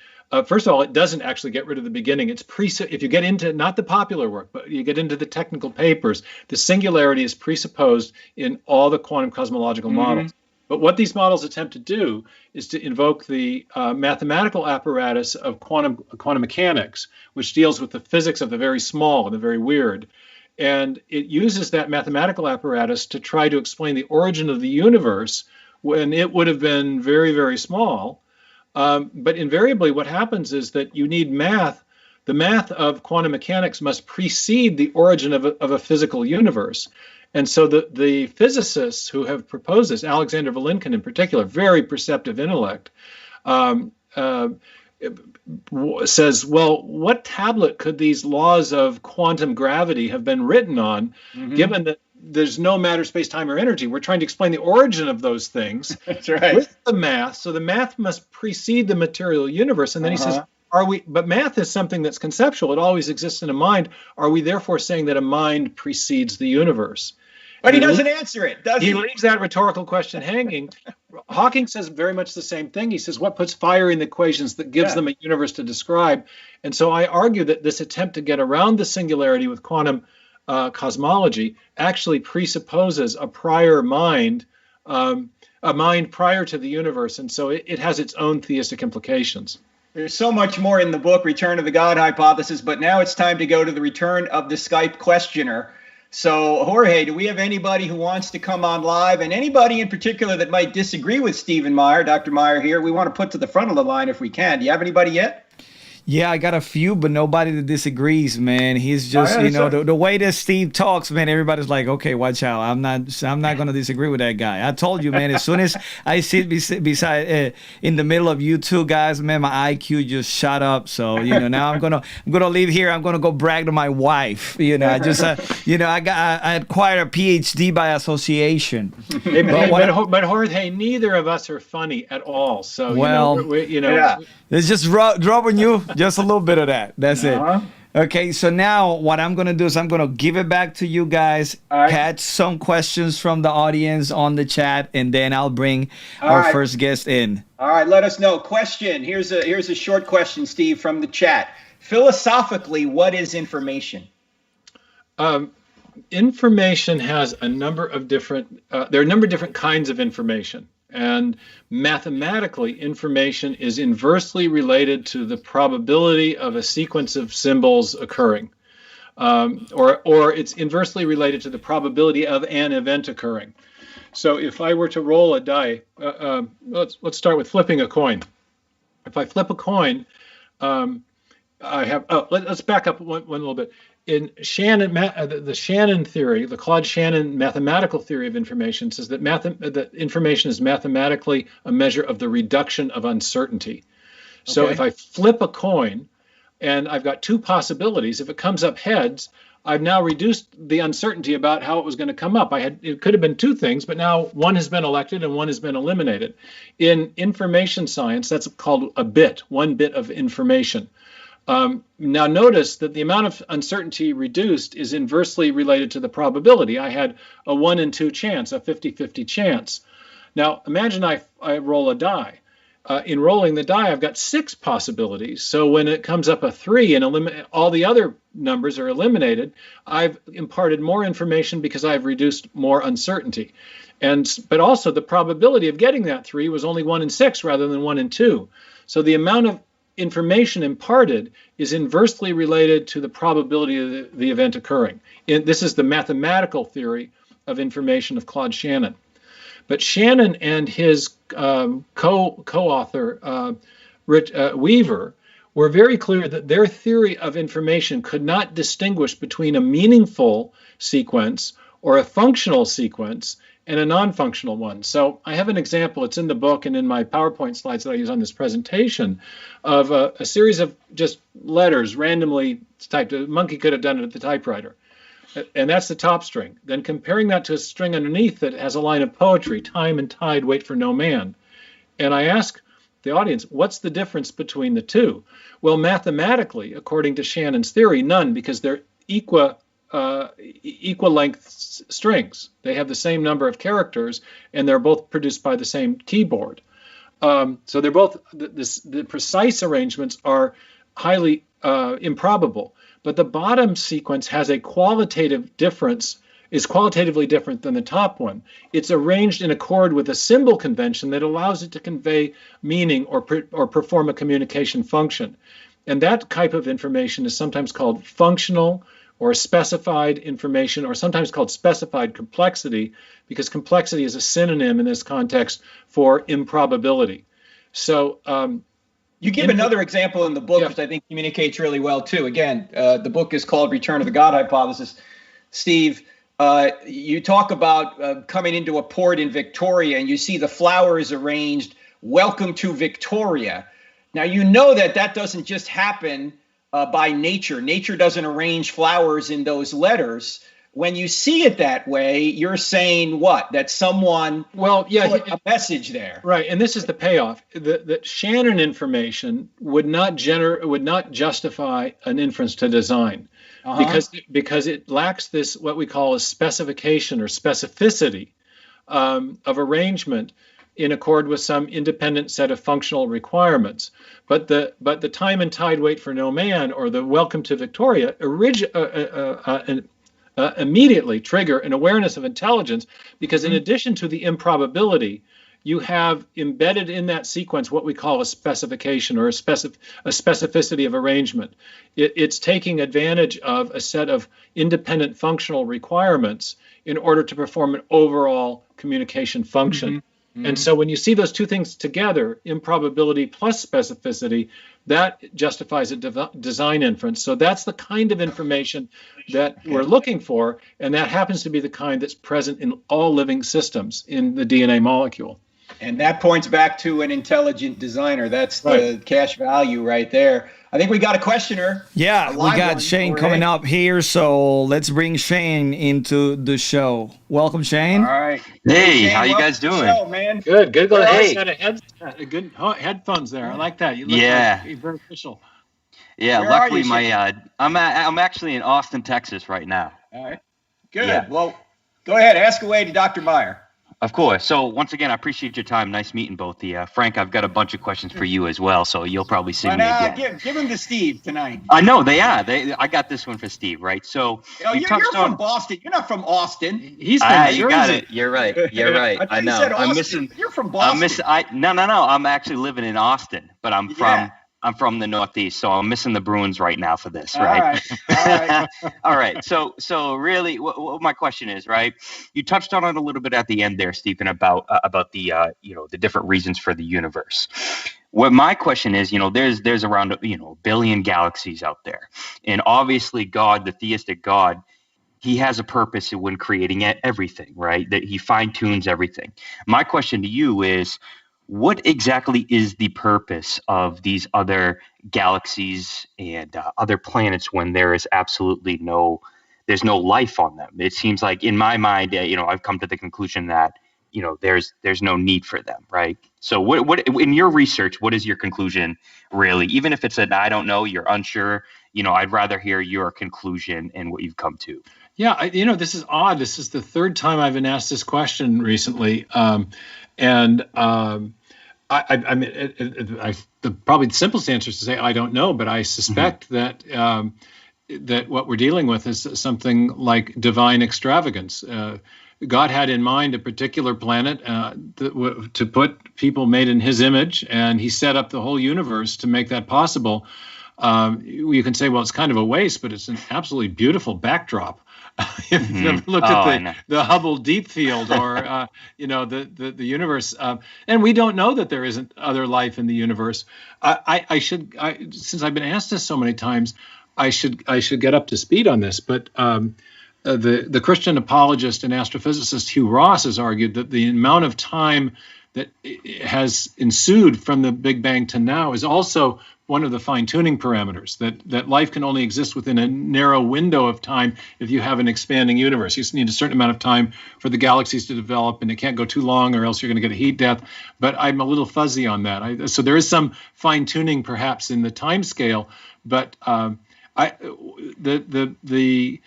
First of all, it doesn't actually get rid of the beginning. It's if you get into not the popular work, but you get into the technical papers, the singularity is presupposed in all the quantum cosmological models. But what these models attempt to do is to invoke the mathematical apparatus of quantum mechanics, which deals with the physics of the very small and the very weird. And it uses that mathematical apparatus to try to explain the origin of the universe when it would have been very, very small. But invariably, what happens is that you need math. The math of quantum mechanics must precede the origin of a physical universe. And so the physicists who have proposed this, Alexander Vilenkin in particular, very perceptive intellect, says, well, what tablet could these laws of quantum gravity have been written on, given that there's no matter, space, time, or energy? We're trying to explain the origin of those things. That's right. With the math. So the math must precede the material universe. And then he says, but math is something that's conceptual. It always exists in a mind. Are we therefore saying that a mind precedes the universe? But he doesn't answer it, does he? He leaves that rhetorical question hanging. Hawking says very much the same thing. He says, what puts fire in the equations that gives them a universe to describe? And so I argue that this attempt to get around the singularity with quantum cosmology actually presupposes a prior mind, a mind prior to the universe. And so it has its own theistic implications. There's so much more in the book, Return of the God Hypothesis, but now it's time to go to the return of the Skype questioner. So, Jorge, do we have anybody who wants to come on live, and anybody in particular that might disagree with Stephen Meyer, Dr. Meyer here, we want to put to the front of the line if we can. Do you have anybody yet? Yeah, I got a few, but nobody that disagrees, man. He's just, the way that Steve talks, man, everybody's like, okay, watch out. I'm not going to disagree with that guy. I told you, man, as soon as I sit beside in the middle of you two guys, man, my IQ just shot up. So, now I'm going to leave here. I'm going to go brag to my wife. I just, I acquired a PhD by association. But Jorge, neither of us are funny at all. So, it's just dropping you just a little bit of that. That's it. Okay, so now what I'm going to do is I'm going to give it back to you guys, catch some questions from the audience on the chat, and then I'll bring our first guest in. All right, let us know. Question. Here's a short question, Steve, from the chat. Philosophically, what is information? Information has a number of different, there are a number of different kinds of information. And mathematically, information is inversely related to the probability of a sequence of symbols occurring, or it's inversely related to the probability of an event occurring. So if I were to roll a die, let's start with flipping a coin. If I flip a coin, I have. Let's back up one little bit. In Shannon, the Shannon theory, the Claude Shannon mathematical theory of information says that that information is mathematically a measure of the reduction of uncertainty. So if I flip a coin and I've got two possibilities, if it comes up heads, I've now reduced the uncertainty about how it was going to come up. It could have been two things, but now one has been elected and one has been eliminated. In information science, that's called a bit, one bit of information. Now notice that the amount of uncertainty reduced is inversely related to the probability. I had a 1 in 2 chance, a 50-50 chance. Now imagine I roll a die. In rolling the die, I've got 6 possibilities. So when it comes up a 3 and all the other numbers are eliminated, I've imparted more information because I've reduced more uncertainty. But also the probability of getting that 3 was only 1 in 6 rather than 1 in 2. So the amount of information imparted is inversely related to the probability of the event occurring. This is the mathematical theory of information of Claude Shannon. But Shannon and his co-author, Weaver, were very clear that their theory of information could not distinguish between a meaningful sequence or a functional sequence and a non-functional one. So I have an example. It's in the book and in my PowerPoint slides that I use on this presentation of a series of just letters randomly typed. A monkey could have done it at the typewriter. And that's the top string. Then comparing that to a string underneath that has a line of poetry, time and tide wait for no man. And I ask the audience, what's the difference between the two? Well, mathematically, according to Shannon's theory, none, because they're equal length strings. They have the same number of characters, and they're both produced by the same keyboard. So they're both, the precise arrangements are highly improbable. But the bottom sequence has a qualitative difference, is qualitatively different than the top one. It's arranged in accord with a symbol convention that allows it to convey meaning or perform a communication function. And that type of information is sometimes called functional or specified information, or sometimes called specified complexity, because complexity is a synonym in this context for improbability. So you give another example in the book, which I think communicates really well too. Again, the book is called Return of the God Hypothesis. Steve, you talk about coming into a port in Victoria and you see the flowers arranged, welcome to Victoria. Now, you know that doesn't just happen by nature. Nature doesn't arrange flowers in those letters. When you see it that way, you're saying what? That someone put a message there. Right, and this is the payoff. That Shannon information would not justify an inference to design, because it lacks this, what we call a specification or specificity of arrangement in accord with some independent set of functional requirements. But the time and tide wait for no man, or the welcome to Victoria, immediately trigger an awareness of intelligence, because in addition to the improbability, you have embedded in that sequence what we call a specification, or a specificity of arrangement. It's taking advantage of a set of independent functional requirements in order to perform an overall communication function. And so when you see those two things together, improbability plus specificity, that justifies a design inference. So that's the kind of information that we're looking for, and that happens to be the kind that's present in all living systems in the DNA molecule. And that points back to an intelligent designer. That's the cash value right there. I think we got a questioner. Yeah, we got Shane coming up here, so let's bring Shane into the show. Welcome, Shane. All right. Hey, Shane, how you guys doing? Show, man. Good. Hey. Good headphones there. I like that. You look very official. Yeah, Where luckily are you, I'm actually in Austin, Texas right now. All right. Good. Yeah. Well, go ahead. Ask away to Dr. Meyer. Of course. So once again, I appreciate your time. Nice meeting both of you. Frank, I've got a bunch of questions for you as well, so you'll probably see me again. Give them to Steve tonight. I know they are. I got this one for Steve, right? So you're from Boston. You're not from Austin. He's from you got it. You're right. I know. I'm missing. You're from Boston. No. I'm actually living in Austin, but I'm from the Northeast, so I'm missing the Bruins right now for this, right? All right. All right. So really, what my question is, right? You touched on it a little bit at the end there, Stephen, about the the different reasons for the universe. What my question is, there's around a billion galaxies out there, and obviously God, the theistic God, he has a purpose when creating everything, right? That he fine-tunes everything. My question to you is, what exactly is the purpose of these other galaxies and other planets when there is absolutely there's no life on them? It seems like, in my mind, I've come to the conclusion that there's no need for them, right? So what in your research, what is your conclusion really? Even if it's I don't know, you're unsure, I'd rather hear your conclusion and what you've come to. Yeah, this is odd. This is the third time I've been asked this question recently, probably the simplest answer is to say I don't know, but I suspect that what we're dealing with is something like divine extravagance. God had in mind a particular planet to put people made in his image, and he set up the whole universe to make that possible. You can say, well, it's kind of a waste, but it's an absolutely beautiful backdrop. If you've ever looked at the Hubble Deep Field or the universe, and we don't know that there isn't other life in the universe. Since I've been asked this so many times, I should get up to speed on this. But the Christian apologist and astrophysicist Hugh Ross has argued that the amount of time that has ensued from the Big Bang to now is also one of the fine-tuning parameters, that life can only exist within a narrow window of time if you have an expanding universe. You just need a certain amount of time for the galaxies to develop, and it can't go too long or else you're going to get a heat death. But I'm a little fuzzy on that. So there is some fine-tuning perhaps in the time scale, but the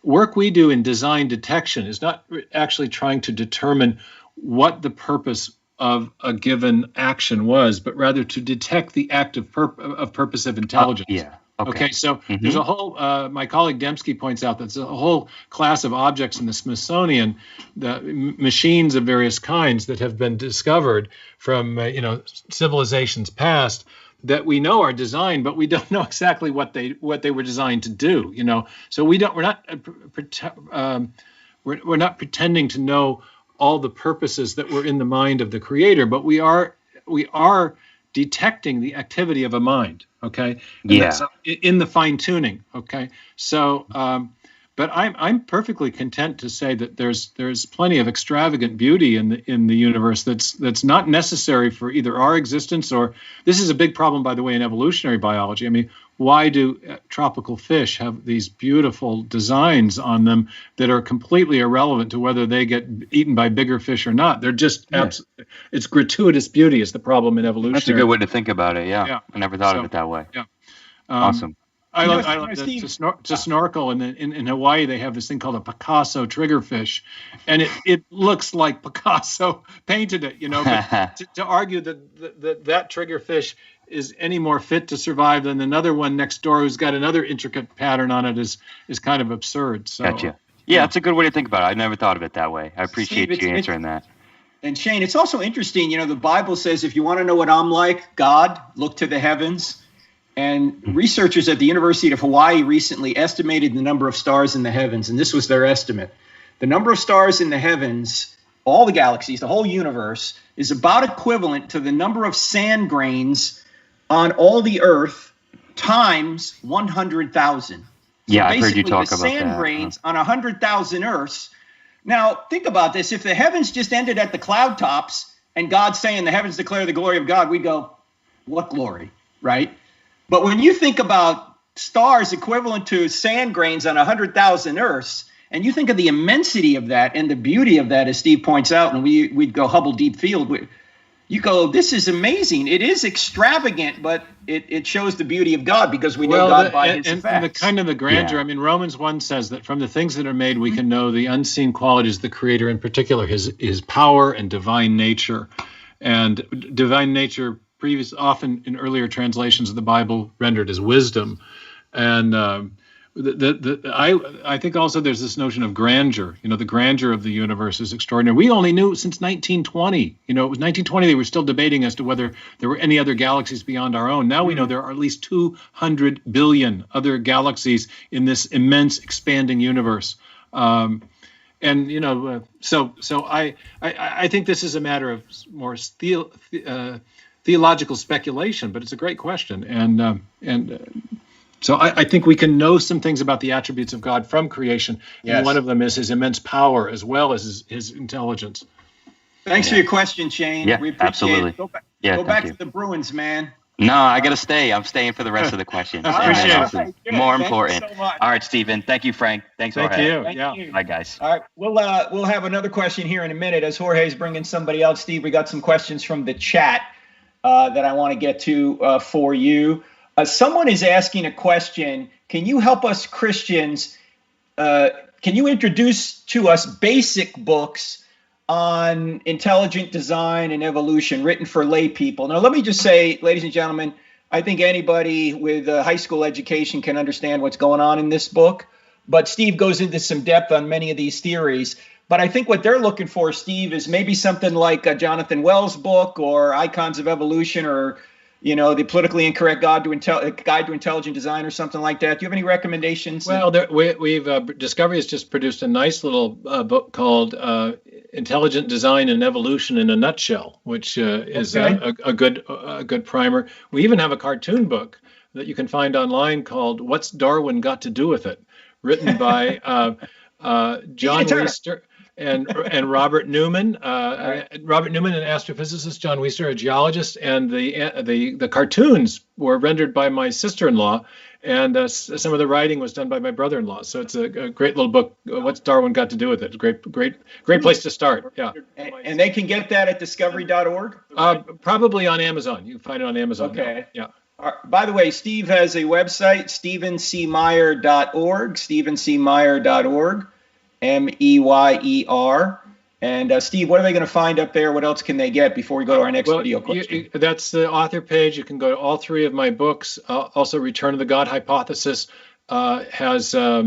work we do in design detection is not actually trying to determine what the purpose of a given action was, but rather to detect the active purpose of intelligence. Yeah. Okay. So there's a whole, my colleague Dembski points out that there's a whole class of objects in the Smithsonian, the machines of various kinds that have been discovered from, civilizations past that we know are designed, but we don't know exactly what they were designed to do. So we're not pretending to know all the purposes that were in the mind of the creator, but we are detecting the activity of a mind. Okay. And that's in the fine tuning. Okay. So, but I'm perfectly content to say that there's plenty of extravagant beauty in the universe that's not necessary for either our existence or this is a big problem, by the way, in evolutionary biology. I mean, why do tropical fish have these beautiful designs on them that are completely irrelevant to whether they get eaten by bigger fish or not? They're just it's gratuitous beauty is the problem in evolution. That's a good way to think about it. Yeah. I never thought of it that way. Yeah. Awesome. I love to snorkel, and in Hawaii they have this thing called a Picasso triggerfish, and it looks like Picasso painted it, But to argue that triggerfish is any more fit to survive than another one next door who's got another intricate pattern on it is kind of absurd. So, gotcha. Yeah, that's a good way to think about it. I never thought of it that way. I appreciate you answering that. And Shane, it's also interesting, the Bible says if you want to know what I'm like, God, look to the heavens. And researchers at the University of Hawaii recently estimated the number of stars in the heavens, and this was their estimate. The number of stars in the heavens, all the galaxies, the whole universe, is about equivalent to the number of sand grains on all the Earth times 100,000. Yeah, I've heard you talk about that. The sand grains on 100,000 Earths. Now, think about this. If the heavens just ended at the cloud tops and God's saying the heavens declare the glory of God, we'd go, what glory, right? But when you think about stars equivalent to sand grains on 100,000 Earths, and you think of the immensity of that and the beauty of that, as Steve points out, and we'd go Hubble Deep Field, you go, this is amazing. It is extravagant, but it shows the beauty of God because we know God by his effects. And the kind of the grandeur. Yeah. I mean, Romans 1 says that from the things that are made, we can know the unseen qualities of the Creator, in particular his power and divine nature. And divine nature, often in earlier translations of the Bible, rendered as wisdom. And I think also there's this notion of grandeur. The grandeur of the universe is extraordinary. We only knew since 1920. It was 1920 they were still debating as to whether there were any other galaxies beyond our own. Now we know there are at least 200 billion other galaxies in this immense expanding universe. So I think this is a matter of more theological speculation, but it's a great question, so I think we can know some things about the attributes of God from creation. Yes. And one of them is his immense power as well as his intelligence. Thanks for your question, Shane. Yeah, we appreciate absolutely. It. Go back to the Bruins, man. No, I got to stay. I'm staying for the rest of the questions. I appreciate it. More important. So all right, Stephen. Thank you, Frank. Thanks, Thank Jorge. you. Thank you. Bye, guys. All right, we'll have another question here in a minute as Jorge's bringing somebody else. Steve, we got some questions from the chat that I want to get to for you. Someone is asking a question. Can you help us Christians? Can you introduce to us basic books on intelligent design and evolution written for lay people? Now, let me just say, ladies and gentlemen, I think anybody with a high school education can understand what's going on in this book. But Steve goes into some depth on many of these theories. But I think what they're looking for, Steve, is maybe something like a Jonathan Wells book or Icons of Evolution or the Politically Incorrect Guide to Intelligent Design or something like that. Do you have any recommendations? Well, Discovery has just produced a nice little book called Intelligent Design and Evolution in a Nutshell, which is a good primer. We even have a cartoon book that you can find online called What's Darwin Got to Do with It, written by John Turner. Weister and Robert Newman. Robert Newman, an astrophysicist, John Weister, a geologist, and the cartoons were rendered by my sister-in-law, and some of the writing was done by my brother-in-law. So it's a great little book. What's Darwin got to do with it? Great place to start. Yeah. And they can get that at discovery.org? Probably on Amazon. You can find it on Amazon. Okay. Now. Yeah. By the way, Steve has a website, stevencmeyer.org, stevencmeyer.org, Meyer. And Steve, what are they going to find up there? What else can they get before we go to our next video question? That's the author page. You can go to all three of my books. Also, Return of the God Hypothesis there's a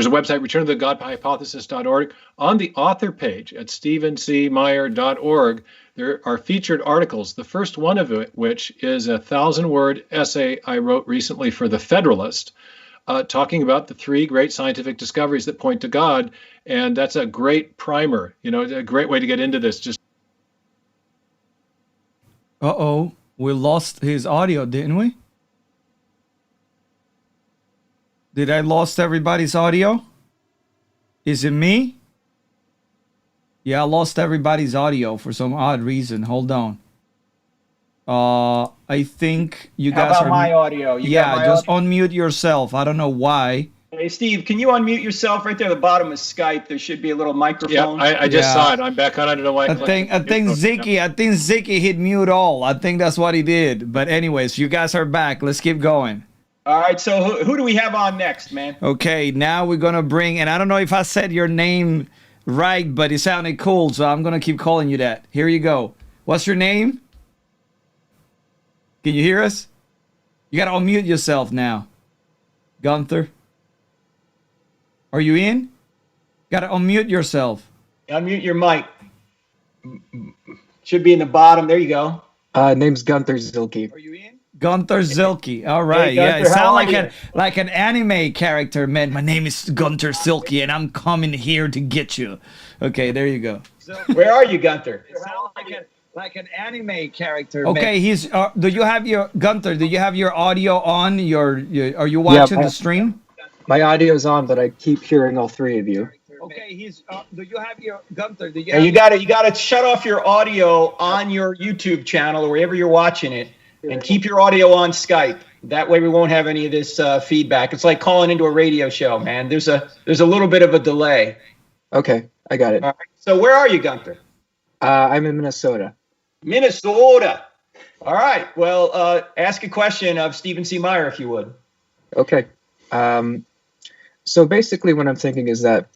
website, returnofthegodhypothesis.org. On the author page at stevencmeyer.org, there are featured articles, the first one of which is a 1,000-word essay I wrote recently for The Federalist, talking about the three great scientific discoveries that point to God. And that's a great primer, a great way to get into this. Uh-oh, we lost his audio, didn't we? Did I lost everybody's audio? Is it me? Yeah, I lost everybody's audio for some odd reason. Hold on. I think you guys How about my audio? Just unmute yourself. I don't know why. Hey, Steve, can you unmute yourself right there at the bottom of Skype? There should be a little microphone. Yeah, I just saw it. I'm back on. I don't know why. I think Ziki hit mute all. I think that's what he did. But anyways, you guys are back. Let's keep going. All right, so who do we have on next, man? Okay, now we're going to bring, and I don't know if I said your name right, but it sounded cool, so I'm going to keep calling you that. Here you go. What's your name? Can you hear us? You got to unmute yourself now. Gunther. Are you in? Got to unmute yourself. Unmute your mic. Should be in the bottom. There you go. Name's Gunther Zilke. Are you in? Gunther Zilke. All right. Hey, Gunther, yeah, it sounds like an anime character, man. My name is Gunther Zilke, and I'm coming here to get you. Okay, there you go. Where are you, Gunther? It sounds like an anime character. Okay, he's. Do you have your Gunther? Do you have your audio on? Are you watching the stream? My audio's on, but I keep hearing all three of you. Okay, he's. Do you have your Gunther? Do you? And you gotta shut off your audio on your YouTube channel or wherever you're watching it, and keep your audio on Skype. That way, we won't have any of this feedback. It's like calling into a radio show, man. There's a little bit of a delay. Okay, I got it. All right. So where are you, Gunther? I'm in Minnesota. Minnesota. All right. Well, ask a question of Stephen C. Meyer, if you would. Okay. So basically what I'm thinking is that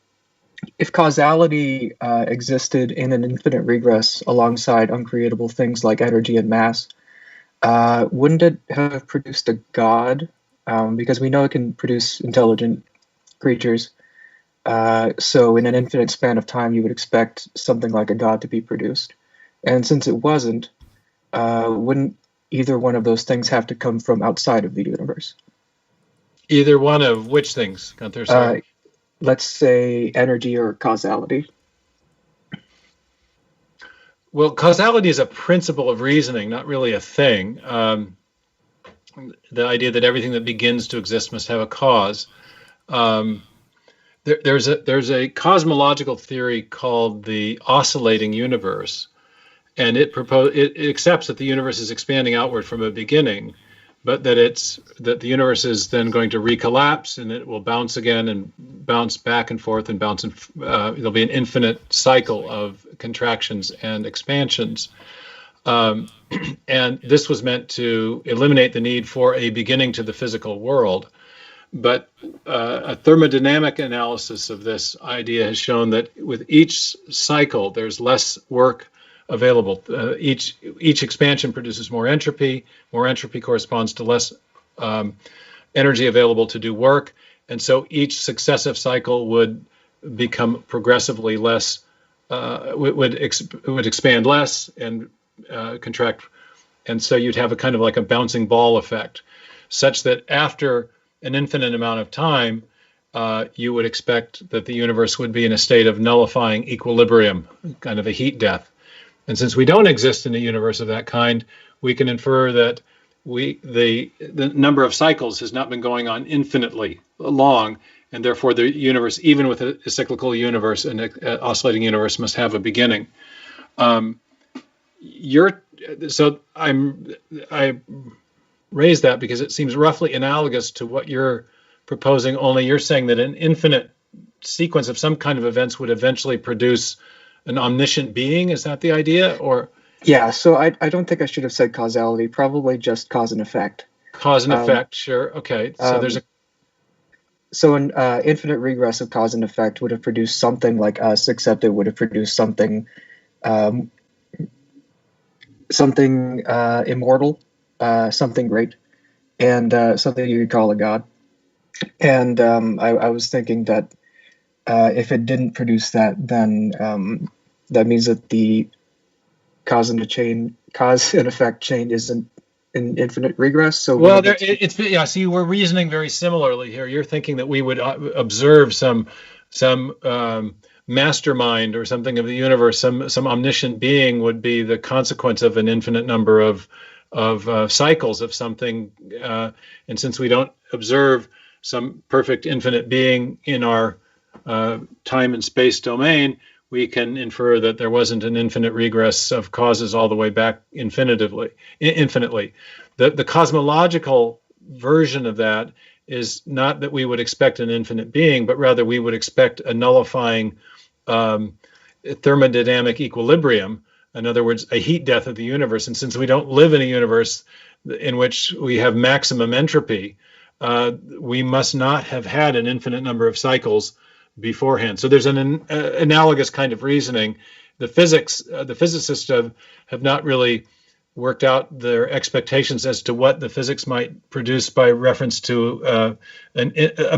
if causality existed in an infinite regress alongside uncreatable things like energy and mass, wouldn't it have produced a god? Because we know it can produce intelligent creatures. So in an infinite span of time, you would expect something like a god to be produced. And since it wasn't, wouldn't either one of those things have to come from outside of the universe? Either one of which things, Gunther? Sorry. Let's say energy or causality. Well, causality is a principle of reasoning, not really a thing. The idea that everything that begins to exist must have a cause. There's a cosmological theory called the oscillating universe, and it accepts that the universe is expanding outward from a beginning, but that the universe is then going to recollapse and it will bounce again and bounce back and forth and bounce, and there'll be an infinite cycle of contractions and expansions. And this was meant to eliminate the need for a beginning to the physical world. But a thermodynamic analysis of this idea has shown that with each cycle, there's less work available. Each expansion produces more entropy. More entropy corresponds to less energy available to do work. And so each successive cycle would become progressively less, would expand less and contract. And so you'd have a kind of like a bouncing ball effect, such that after an infinite amount of time, you would expect that the universe would be in a state of nullifying equilibrium, kind of a heat death. And since we don't exist in a universe of that kind, we can infer that the number of cycles has not been going on infinitely long, and therefore the universe, even with a cyclical universe, an oscillating universe, must have a beginning. I raise that because it seems roughly analogous to what you're proposing, only you're saying that an infinite sequence of some kind of events would eventually produce an omniscient being. Is that the idea? Or Yeah, so I don't think I should have said causality, probably just cause and effect. Cause and effect, sure. Okay, so there's a... So an infinite regress of cause and effect would have produced something like us, except it would have produced something immortal, something great, and something you could call a god. And I was thinking that if it didn't produce that, then that means that the cause and effect chain isn't an infinite regress. So see, we're reasoning very similarly here. You're thinking that we would observe some mastermind or something of the universe, some omniscient being would be the consequence of an infinite number of cycles of something, and since we don't observe some perfect infinite being in our time and space domain, we can infer that there wasn't an infinite regress of causes all the way back infinitely. The cosmological version of that is not that we would expect an infinite being, but rather we would expect a nullifying thermodynamic equilibrium. In other words, a heat death of the universe. And since we don't live in a universe in which we have maximum entropy, we must not have had an infinite number of cycles beforehand. So there's an analogous kind of reasoning. The physicists have not really worked out their expectations as to what the physics might produce by reference to a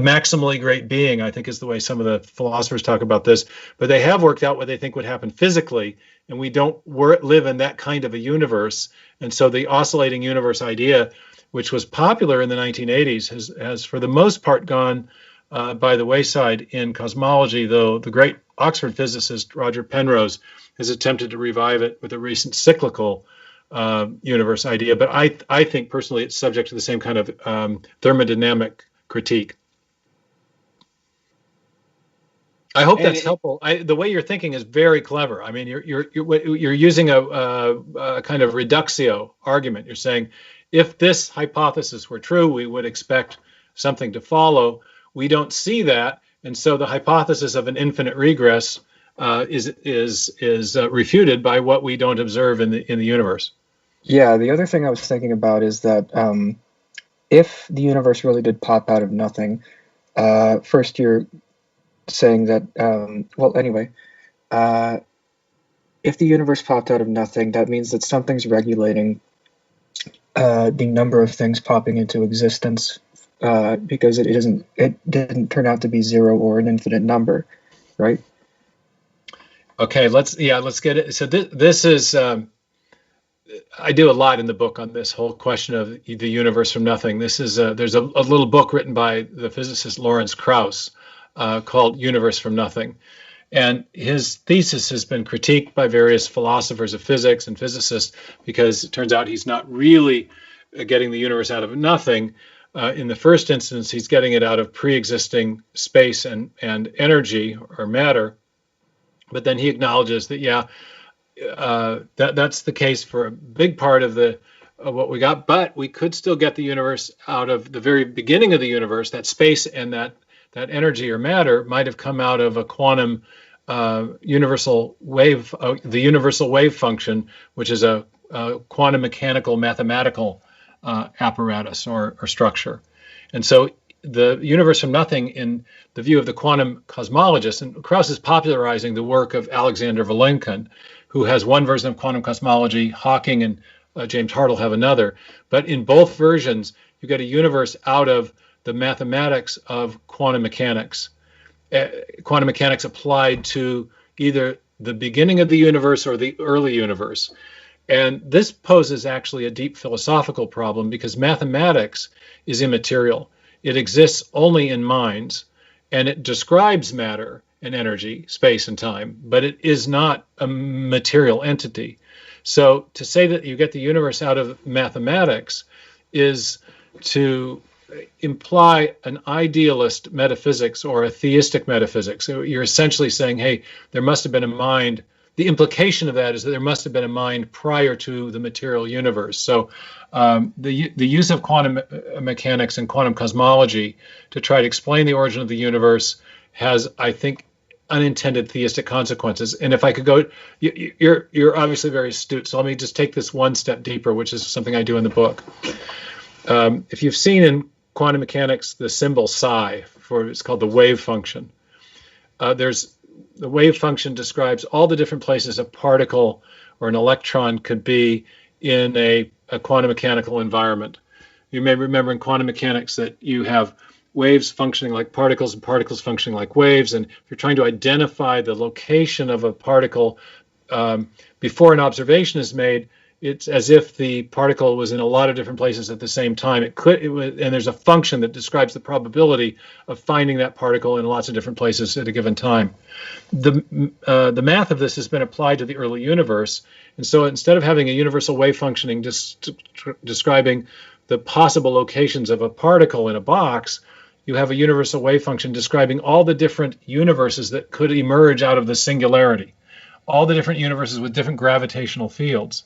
maximally great being, I think is the way some of the philosophers talk about this. But they have worked out what they think would happen physically, and we don't live in that kind of a universe. And so the oscillating universe idea, which was popular in the 1980s, has for the most part gone by the wayside in cosmology, though the great Oxford physicist Roger Penrose has attempted to revive it with a recent cyclical universe idea. But I think personally it's subject to the same kind of thermodynamic critique. I hope that's helpful. The way you're thinking is very clever. I mean, you're using a kind of reductio argument. You're saying if this hypothesis were true, we would expect something to follow. We don't see that, and so the hypothesis of an infinite regress is refuted by what we don't observe in the universe. Yeah, the other thing I was thinking about is that if the universe really did pop out of nothing, first you're saying that if the universe popped out of nothing, that means that something's regulating the number of things popping into existence. Because it didn't turn out to be zero or an infinite number, right? Okay, let's get it. So this is I do a lot in the book on this whole question of the universe from nothing. This is there's a little book written by the physicist Lawrence Krauss called Universe from Nothing, and his thesis has been critiqued by various philosophers of physics and physicists because it turns out he's not really getting the universe out of nothing. In the first instance, he's getting it out of pre-existing space and energy or matter. But then he acknowledges that, that's the case for a big part of what we got. But we could still get the universe out of the very beginning of the universe. That space and that energy or matter might have come out of a quantum universal wave, the universal wave function, which is a quantum mechanical mathematical apparatus or structure. And so the universe from nothing, in the view of the quantum cosmologist, and Krauss is popularizing the work of Alexander Vilenkin, who has one version of quantum cosmology, Hawking and James Hartle have another. But in both versions, you get a universe out of the mathematics of quantum mechanics. Quantum mechanics applied to either the beginning of the universe or the early universe. And this poses actually a deep philosophical problem because mathematics is immaterial. It exists only in minds, and it describes matter and energy, space and time, but it is not a material entity. So to say that you get the universe out of mathematics is to imply an idealist metaphysics or a theistic metaphysics. So you're essentially saying, hey, there must have been a mind. The implication of that is that there must have been a mind prior to the material universe. So the use of quantum mechanics and quantum cosmology to try to explain the origin of the universe has, I think, unintended theistic consequences. And if I could go, you're obviously very astute. So let me just take this one step deeper, which is something I do in the book. If you've seen in quantum mechanics the symbol psi, it's called the wave function. The wave function describes all the different places a particle or an electron could be in a quantum mechanical environment. You may remember in quantum mechanics that you have waves functioning like particles and particles functioning like waves. And if you're trying to identify the location of a particle before an observation is made, it's as if the particle was in a lot of different places at the same time. And there's a function that describes the probability of finding that particle in lots of different places at a given time. The math of this has been applied to the early universe. And so instead of having a universal wave functioning describing the possible locations of a particle in a box, you have a universal wave function describing all the different universes that could emerge out of the singularity, all the different universes with different gravitational fields.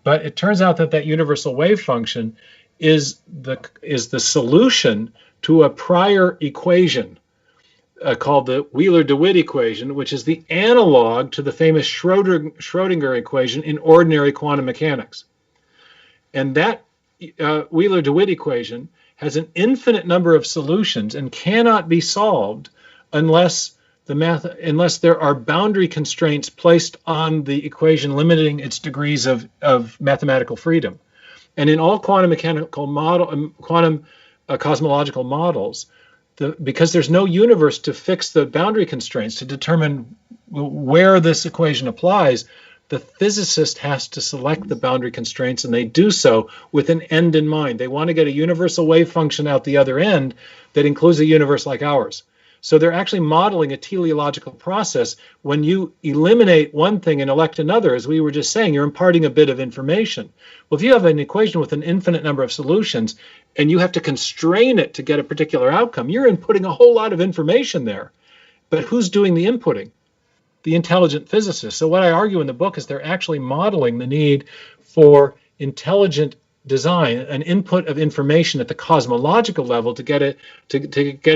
But it turns out that that universal wave function is the solution to a prior equation called the Wheeler-DeWitt equation, which is the analog to the famous Schrödinger equation in ordinary quantum mechanics. And that Wheeler-DeWitt equation has an infinite number of solutions and cannot be solved unless there are boundary constraints placed on the equation limiting its degrees of mathematical freedom. And in all quantum cosmological models, because there's no universe to fix the boundary constraints to determine where this equation applies, the physicist has to select the boundary constraints, and they do so with an end in mind. They want to get a universal wave function out the other end that includes a universe like ours. So they're actually modeling a teleological process. When you eliminate one thing and elect another, as we were just saying, you're imparting a bit of information. Well, if you have an equation with an infinite number of solutions and you have to constrain it to get a particular outcome, you're inputting a whole lot of information there. But who's doing the inputting? The intelligent physicist. So what I argue in the book is they're actually modeling the need for intelligent design, an input of information at the cosmological level to get a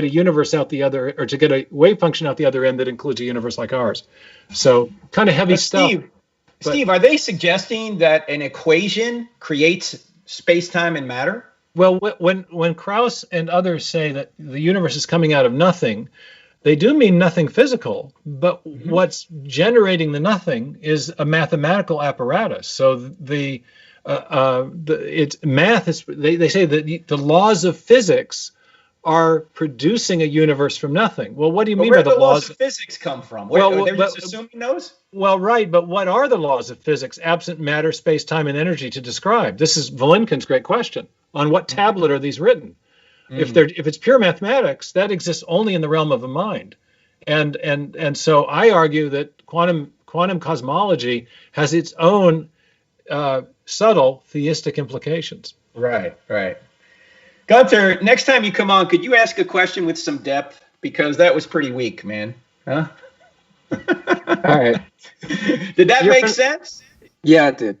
universe out the other, or to get a wave function out the other end that includes a universe like ours. So kind of heavy stuff. Steve, are they suggesting that an equation creates space-time and matter? Well, when Krauss and others say that the universe is coming out of nothing, they do mean nothing physical, but what's generating the nothing is a mathematical apparatus. So it's math is, they say that the laws of physics are producing a universe from nothing. Well, what do you mean by the laws of physics come from? They're just assuming those? Well, right, but what are the laws of physics absent matter, space, time, and energy to describe? This is Volinkin's great question. On what tablet are these written? If it's pure mathematics, that exists only in the realm of the mind. And so I argue that quantum cosmology has its own subtle theistic implications. Right. Gunther, next time you come on, could you ask a question with some depth? Because that was pretty weak, man. Huh? All right. Did that make sense? Yeah, it did.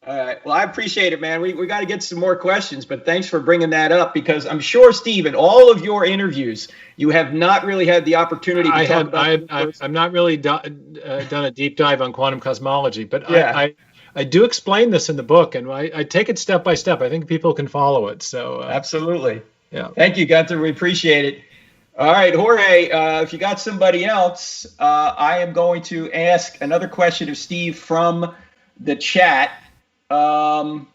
All right. Well, I appreciate it, man. We got to get some more questions, but thanks for bringing that up, because I'm sure, Steve, in all of your interviews, you have not really had the opportunity to talk about I'm not really done a deep dive on quantum cosmology, but yeah. I do explain this in the book, and I take it step by step. I think people can follow it. So absolutely. Yeah. Thank you, Gunther. We appreciate it. All right, Jorge, if you got somebody else, I am going to ask another question of Steve from the chat. One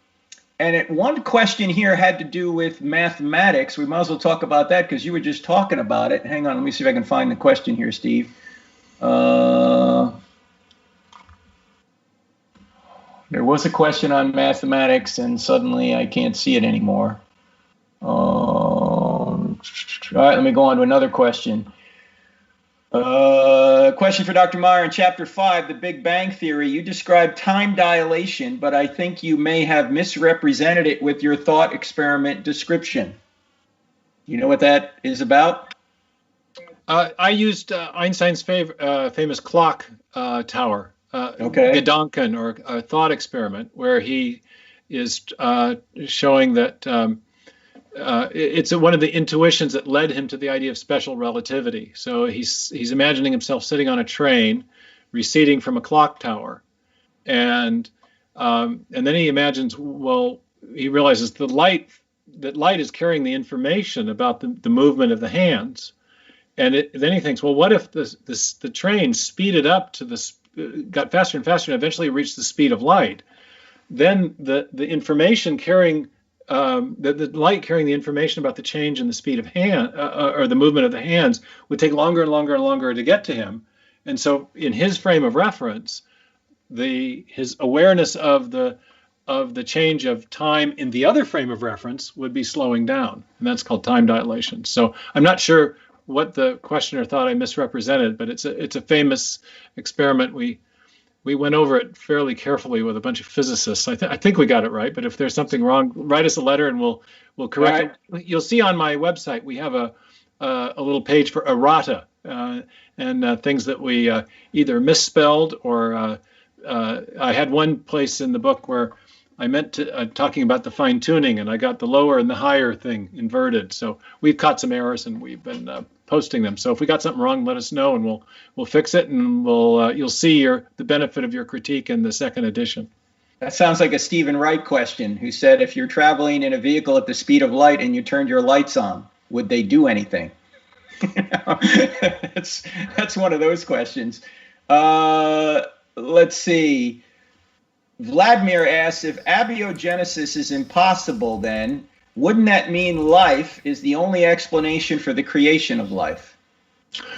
question here had to do with mathematics. We might as well talk about that because you were just talking about it. Hang on, let me see if I can find the question here, Steve. There was a question on mathematics, and suddenly I can't see it anymore. All right, let me go on to another question. Question for Dr. Meyer. In Chapter 5, The Big Bang Theory, you described time dilation, but I think you may have misrepresented it with your thought experiment description. You know what that is about? I used Einstein's famous clock tower, Okay. Gedanken, or a thought experiment, where he is showing that it's one of the intuitions that led him to the idea of special relativity. So he's imagining himself sitting on a train, receding from a clock tower, and then he imagines, well, he realizes that light is carrying the information about the movement of the hands, and then he thinks, well, what if the train speeded up to got faster and faster, and eventually reached the speed of light? Then the information carrying the light carrying the information about the change in the speed of hand or the movement of the hands would take longer and longer and longer to get to him. And so in his frame of reference, his awareness of the change of time in the other frame of reference would be slowing down, and that's called time dilation. So I'm not sure what the questioner thought I misrepresented, but it's a famous experiment. We went over it fairly carefully with a bunch of physicists. I think we got it right, but if there's something wrong, write us a letter and we'll correct it. You'll see on my website we have a little page for errata and things that we either misspelled or I had one place in the book where I meant to talking about the fine tuning, and I got the lower and the higher thing inverted. So we've caught some errors, and we've been posting them. So if we got something wrong, let us know, and we'll fix it, and you'll see the benefit of your critique in the second edition. That sounds like a Stephen Wright question, who said, if you're traveling in a vehicle at the speed of light and you turned your lights on, would they do anything? That's one of those questions. Let's see. Vladimir asks, if abiogenesis is impossible, then wouldn't that mean life is the only explanation for the creation of life?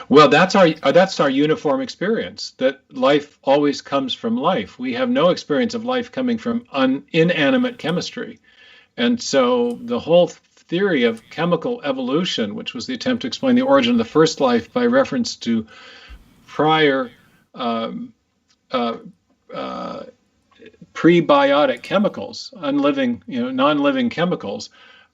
Well, that's our uniform experience, that life always comes from life. We have no experience of life coming from inanimate chemistry. And so the whole theory of chemical evolution, which was the attempt to explain the origin of the first life by reference to prior prebiotic chemicals, non-living chemicals,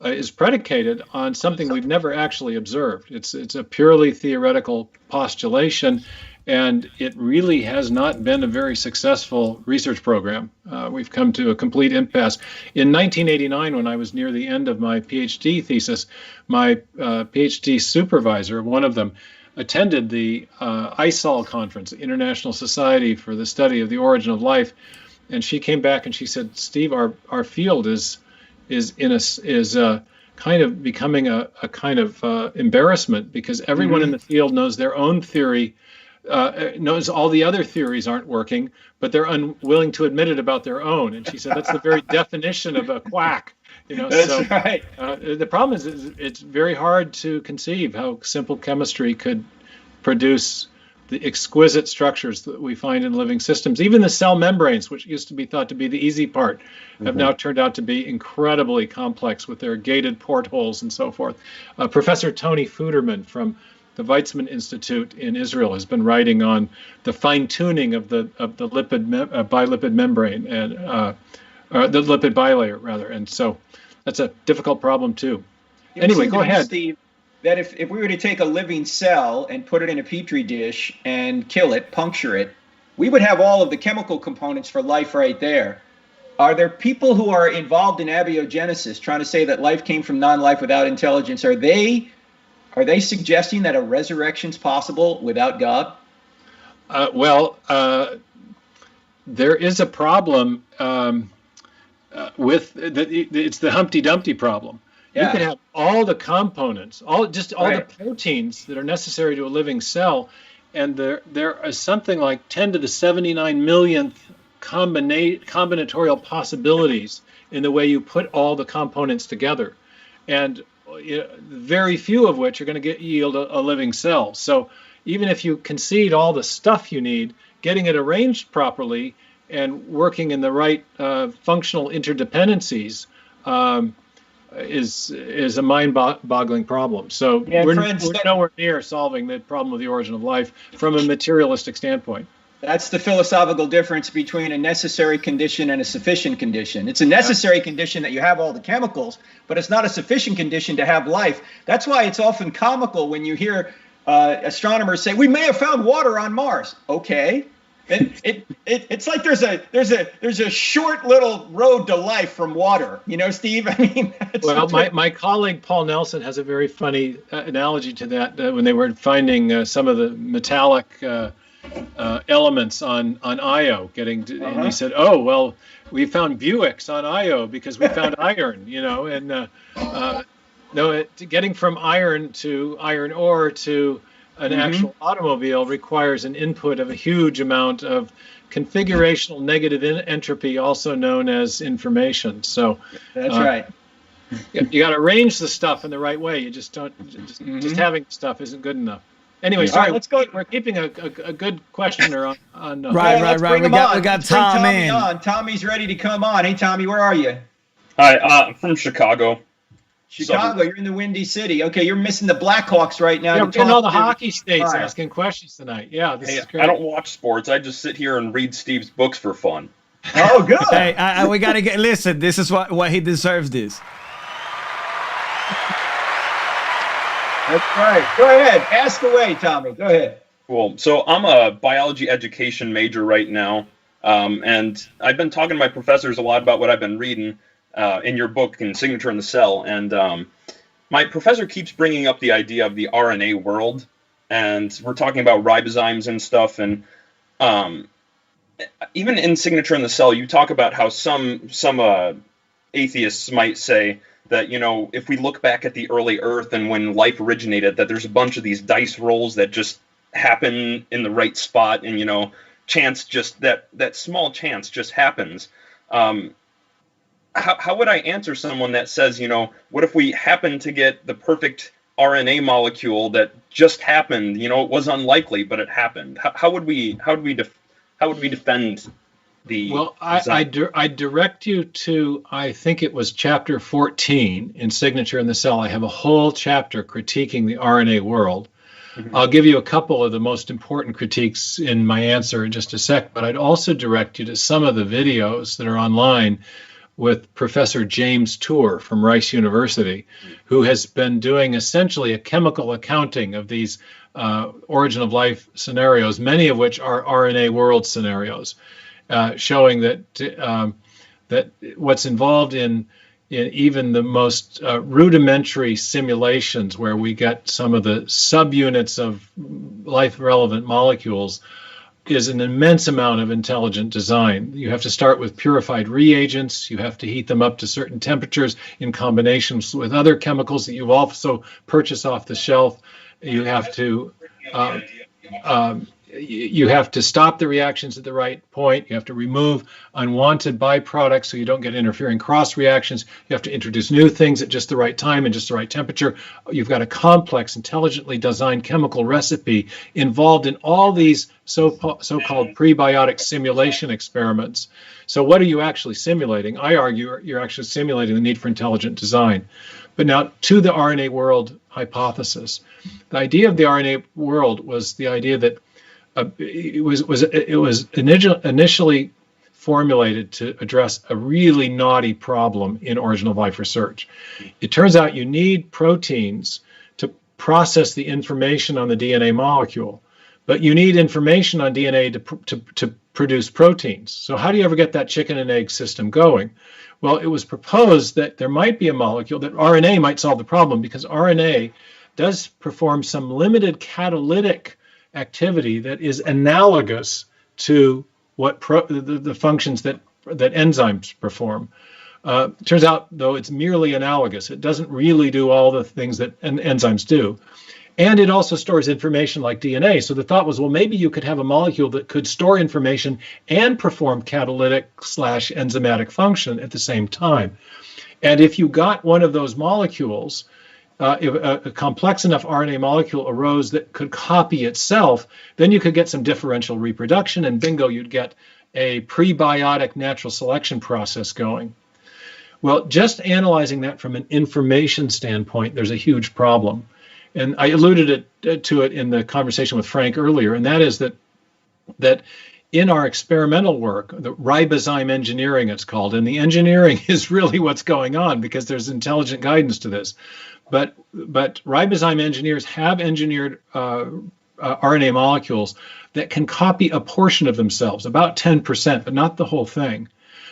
is predicated on something we've never actually observed. It's a purely theoretical postulation, and it really has not been a very successful research program. We've come to a complete impasse. In 1989, when I was near the end of my PhD thesis, my PhD supervisor, one of them, attended the ISOL conference, the International Society for the Study of the Origin of Life, and she came back and she said, "Steve, our field is kind of becoming a kind of embarrassment, because everyone in the field knows their own theory, knows all the other theories aren't working, but they're unwilling to admit it about their own." And she said that's the very definition of a quack. That's right. The problem is it's very hard to conceive how simple chemistry could produce the exquisite structures that we find in living systems. Even the cell membranes, which used to be thought to be the easy part, have now turned out to be incredibly complex with their gated portholes and so forth. Professor Tony Fuderman from the Weizmann Institute in Israel has been writing on the fine-tuning of the bilipid membrane and the lipid bilayer rather, and so that's a difficult problem too. Anyway, go ahead. Steve, that if we were to take a living cell and put it in a petri dish and kill it, puncture it, we would have all of the chemical components for life right there. Are there people who are involved in abiogenesis trying to say that life came from non-life without intelligence? Are they suggesting that a resurrection is possible without God? There is a problem with it's the Humpty Dumpty problem. Yeah. You could have all the components, all the proteins that are necessary to a living cell, and there is something like 10 to the 79 millionth combinatorial possibilities in the way you put all the components together, and very few of which are going to yield a living cell. So even if you concede all the stuff you need, getting it arranged properly and working in the right functional interdependencies is a mind-boggling problem. So we're nowhere near solving the problem of the origin of life from a materialistic standpoint. That's the philosophical difference between a necessary condition and a sufficient condition. It's a necessary condition that you have all the chemicals, but it's not a sufficient condition to have life. That's why it's often comical when you hear astronomers say, we may have found water on Mars. Okay. It's like there's a short little road to life from water, you know, Steve. I mean, well, my colleague Paul Nelson has a very funny analogy to that when they were finding some of the metallic elements on Io, and he said, "Oh well, we found Buicks on Io because we found iron, you know, and getting from iron to iron ore to an actual automobile requires an input of a huge amount of configurational negative entropy, also known as information. So that's right. You got to arrange the stuff in the right way. You just don't. Just having stuff isn't good enough. Anyway, sorry. Right, let's go. We're keeping a good questioner on. Right. We got Tom in. Tommy's ready to come on. Hey, Tommy, where are you? Hi, I'm from Chicago. Chicago, you're in the Windy City. Okay, you're missing the Blackhawks right now. Yeah, we're getting all the hockey states asking questions tonight. Yeah, this is great. I don't watch sports. I just sit here and read Steve's books for fun. Oh, good. Hey, we got to listen, this is what he deserves this. That's right. Go ahead. Ask away, Tommy. Go ahead. Cool. So I'm a biology education major right now, and I've been talking to my professors a lot about what I've been reading in your book, in Signature in the Cell, and my professor keeps bringing up the idea of the RNA world, and we're talking about ribozymes and stuff, and even in Signature in the Cell, you talk about how some atheists might say that, you know, if we look back at the early Earth and when life originated, that there's a bunch of these dice rolls that just happen in the right spot, and, you know, chance just that small chance just happens. How would I answer someone that says, you know, what if we happen to get the perfect RNA molecule that just happened? You know, it was unlikely, but it happened. How would we defend the? Well, I direct you to, I think it was chapter 14 in Signature in the Cell. I have a whole chapter critiquing the RNA world. I'll give you a couple of the most important critiques in my answer in just a sec, but I'd also direct you to some of the videos that are online with Professor James Tour from Rice University, who has been doing essentially a chemical accounting of these origin of life scenarios, many of which are RNA world scenarios, showing that what's involved in even the most rudimentary simulations, where we get some of the subunits of life-relevant molecules, is an immense amount of intelligent design. You have to start with purified reagents. You have to heat them up to certain temperatures in combinations with other chemicals that you also purchase off the shelf. You have to stop the reactions at the right point. You have to remove unwanted byproducts so you don't get interfering cross reactions. You have to introduce new things at just the right time and just the right temperature. You've got a complex, intelligently designed chemical recipe involved in all these so-called prebiotic simulation experiments. So what are you actually simulating? I argue you're actually simulating the need for intelligent design. But now to the RNA world hypothesis. The idea of the RNA world was the idea that it was initially formulated to address a really knotty problem in origin of life research. It turns out you need proteins to process the information on the DNA molecule, but you need information on DNA to produce proteins. So how do you ever get that chicken and egg system going? Well, it was proposed that there might be a molecule that RNA might solve the problem, because RNA does perform some limited catalytic activity that is analogous to what the functions that enzymes perform. Turns out, though, it's merely analogous. It doesn't really do all the things that enzymes do. And it also stores information like DNA. So the thought was, well, maybe you could have a molecule that could store information and perform catalytic/enzymatic function at the same time. And if you got one of those molecules, if a complex enough RNA molecule arose that could copy itself, then you could get some differential reproduction, and bingo, you'd get a prebiotic natural selection process going. Well, just analyzing that from an information standpoint, there's a huge problem. And I alluded to it in the conversation with Frank earlier, and that is that in our experimental work, the ribozyme engineering it's called, and the engineering is really what's going on because there's intelligent guidance to this. But ribozyme engineers have engineered RNA molecules that can copy a portion of themselves, about 10%, but not the whole thing.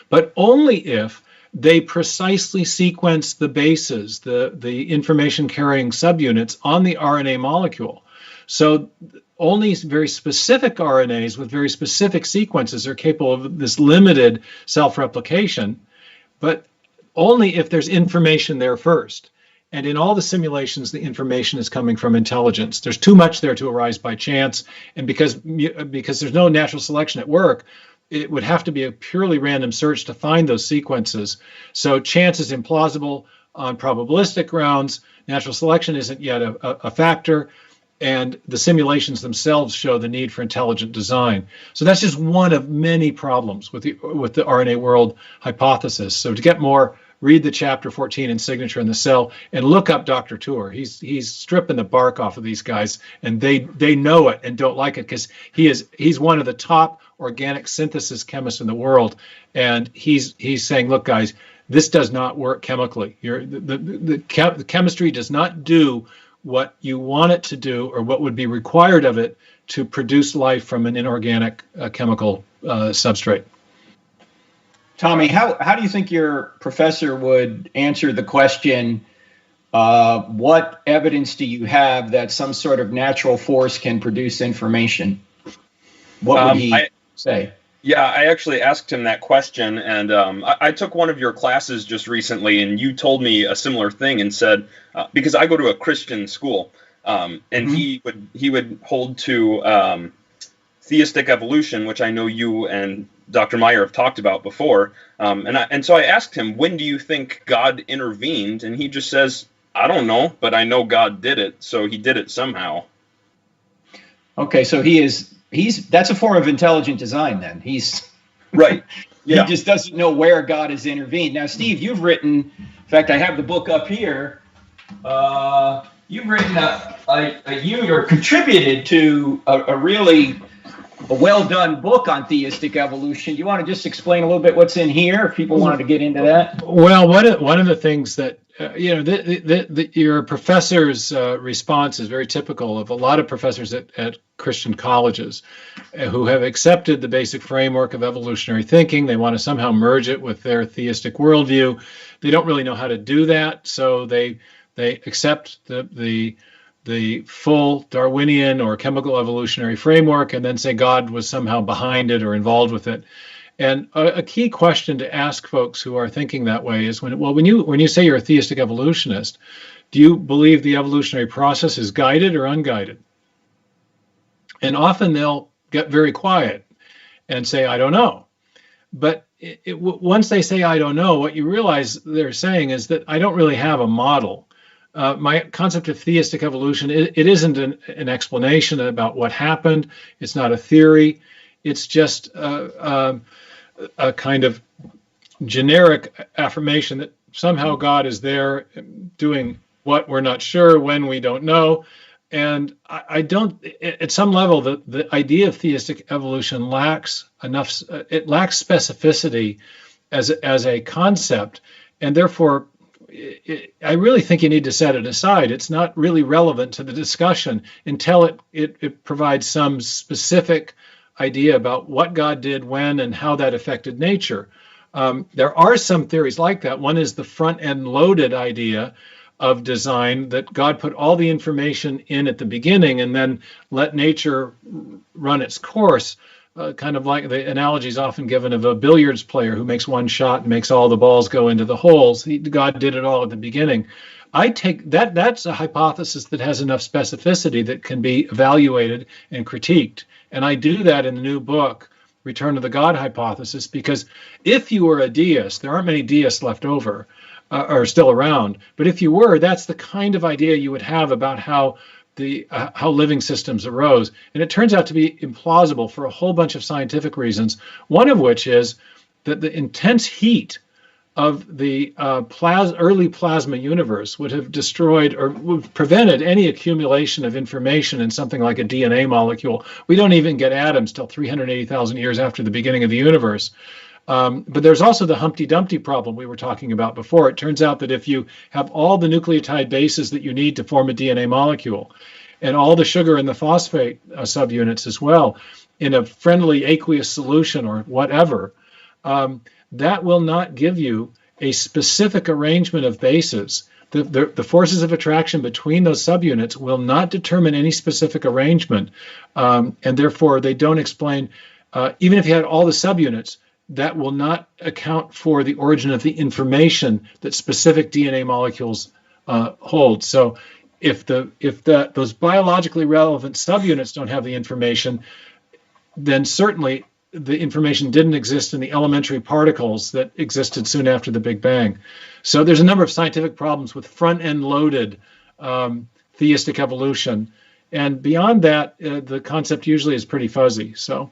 But only if they precisely sequence the bases, the information carrying subunits on the RNA molecule. So only very specific RNAs with very specific sequences are capable of this limited self-replication, but only if there's information there first. And in all the simulations, the information is coming from intelligence. There's too much there to arise by chance. And because there's no natural selection at work, it would have to be a purely random search to find those sequences. So chance is implausible on probabilistic grounds. Natural selection isn't yet a factor. And the simulations themselves show the need for intelligent design. So that's just one of many problems with the RNA world hypothesis. So to get more, read the chapter 14 in Signature in the Cell and look up Dr. Tour. He's stripping the bark off of these guys, and they know it and don't like it because he's one of the top organic synthesis chemists in the world, and he's saying, look, guys, this does not work chemically. The chemistry does not do what you want it to do or what would be required of it to produce life from an inorganic chemical substrate. Tommy, how do you think your professor would answer the question, what evidence do you have that some sort of natural force can produce information? What would he say? Yeah, I actually asked him that question, and I took one of your classes just recently, and you told me a similar thing and said, because I go to a Christian school, and he would hold to theistic evolution, which I know you and Dr. Meyer have talked about before, and so I asked him, when do you think God intervened? And he just says, I don't know, but I know God did it, so he did it somehow. Okay, so that's a form of intelligent design then. He's right. Yeah. He just doesn't know where God has intervened. Now, Steve, you've written, in fact, I have the book up here. You've written or contributed to a really well done book on theistic evolution. Do you want to just explain a little bit what's in here if people wanted to get into that? Well, one of the things that your professor's response is very typical of a lot of professors at Christian colleges who have accepted the basic framework of evolutionary thinking. They want to somehow merge it with their theistic worldview. They don't really know how to do that, so they accept the full Darwinian or chemical evolutionary framework and then say God was somehow behind it or involved with it. And a key question to ask folks who are thinking that way is when you say you're a theistic evolutionist, do you believe the evolutionary process is guided or unguided? And often they'll get very quiet and say, I don't know. But once they say, I don't know, what you realize they're saying is that I don't really have a model. My concept of theistic evolution, it isn't an explanation about what happened. It's not a theory. It's just a kind of generic affirmation that somehow God is there doing what we're not sure, when we don't know. And I don't, at some level, the idea of theistic evolution lacks specificity as a concept. And therefore, I really think you need to set it aside. It's not really relevant to the discussion until it provides some specific idea about what God did when and how that affected nature. There are some theories like that. One is the front-end loaded idea of design, that God put all the information in at the beginning and then let nature run its course, kind of like the analogy is often given of a billiards player who makes one shot and makes all the balls go into the holes. God did it all at the beginning. I take that's a hypothesis that has enough specificity that can be evaluated and critiqued. And I do that in the new book, Return to the God Hypothesis, because if you were a deist, there aren't many deists left over or still around, but if you were, that's the kind of idea you would have about how living systems arose. And it turns out to be implausible for a whole bunch of scientific reasons, one of which is that the intense heat of the early plasma universe would have destroyed or would have prevented any accumulation of information in something like a DNA molecule. We don't even get atoms till 380,000 years after the beginning of the universe. But there's also the Humpty Dumpty problem we were talking about before. It turns out that if you have all the nucleotide bases that you need to form a DNA molecule, and all the sugar and the phosphate subunits as well, in a friendly aqueous solution or whatever, that will not give you a specific arrangement of bases. The forces of attraction between those subunits will not determine any specific arrangement, and therefore they don't explain, even if you had all the subunits, that will not account for the origin of the information that specific DNA molecules hold. So if those biologically relevant subunits don't have the information, then certainly the information didn't exist in the elementary particles that existed soon after the Big Bang. So there's a number of scientific problems with front-end loaded theistic evolution. And beyond that, the concept usually is pretty fuzzy. So,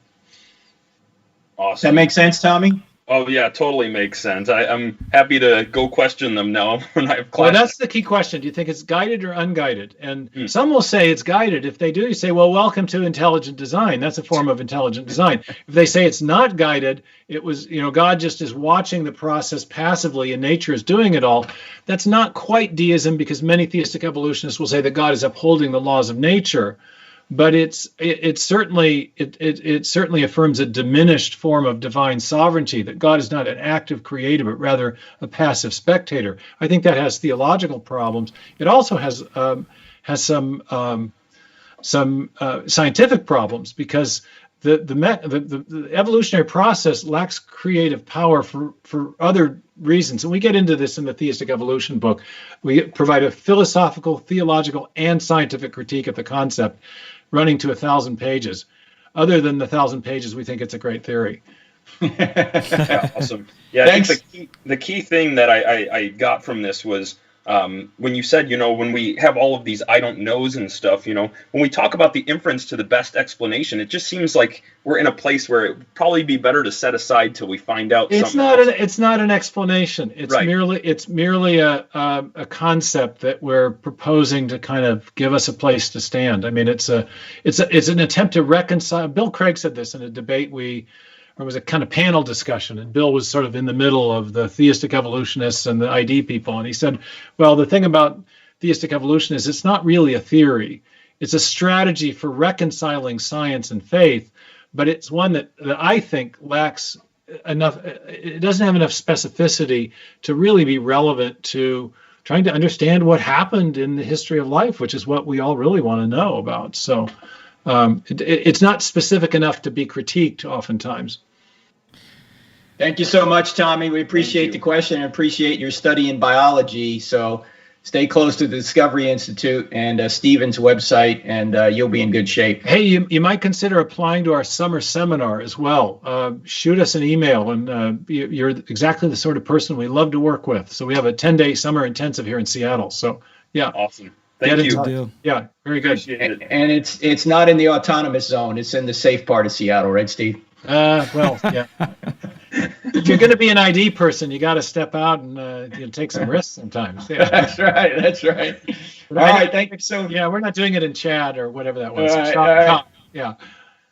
awesome. Does that make sense, Tommy? Oh, yeah, totally makes sense. I'm happy to go question them now when I have class. Well, that's the key question. Do you think it's guided or unguided? And some will say it's guided. If they do, you say, well, welcome to intelligent design. That's a form of intelligent design. If they say it's not guided, it was, God just is watching the process passively and nature is doing it all. That's not quite deism, because many theistic evolutionists will say that God is upholding the laws of nature. But it certainly affirms a diminished form of divine sovereignty, that God is not an active creator, but rather a passive spectator. I think that has theological problems. It also has some scientific problems, because the evolutionary process lacks creative power for other reasons. And we get into this in the Theistic Evolution book. We provide a philosophical, theological, and scientific critique of the concept, running to 1,000 pages. Other than the 1,000 pages, we think it's a great theory. Yeah, awesome. Yeah, thanks. I think the key thing that I got from this was when you said, when we have all of these I don't knows and stuff, when we talk about the inference to the best explanation, it just seems like we're in a place where it would probably be better to set aside till we find out. It's not an explanation. It's right. merely a concept that we're proposing to kind of give us a place to stand. I mean, it's an attempt to reconcile. Bill Craig said this in a debate it was a kind of panel discussion, and Bill was sort of in the middle of the theistic evolutionists and the ID people. And he said, well, the thing about theistic evolution is it's not really a theory. It's a strategy for reconciling science and faith, but it's one that I think lacks enough, it doesn't have enough specificity to really be relevant to trying to understand what happened in the history of life, which is what we all really want to know about. So it's not specific enough to be critiqued oftentimes. Thank you so much, Tommy. We appreciate the question and appreciate your study in biology. So stay close to the Discovery Institute and Stephen's website, and you'll be in good shape. Hey, you might consider applying to our summer seminar as well. Shoot us an email, and you're exactly the sort of person we love to work with. So we have a 10-day summer intensive here in Seattle. So, yeah. Awesome. Thank you. Yeah, very good. And it's not in the autonomous zone. It's in the safe part of Seattle, right, Steve? Well, yeah. If you're going to be an ID person, you got to step out and take some risks sometimes. Yeah. That's right. All right, thank you so much. Yeah, we're not doing it in Chad or whatever that was. All right. Yeah.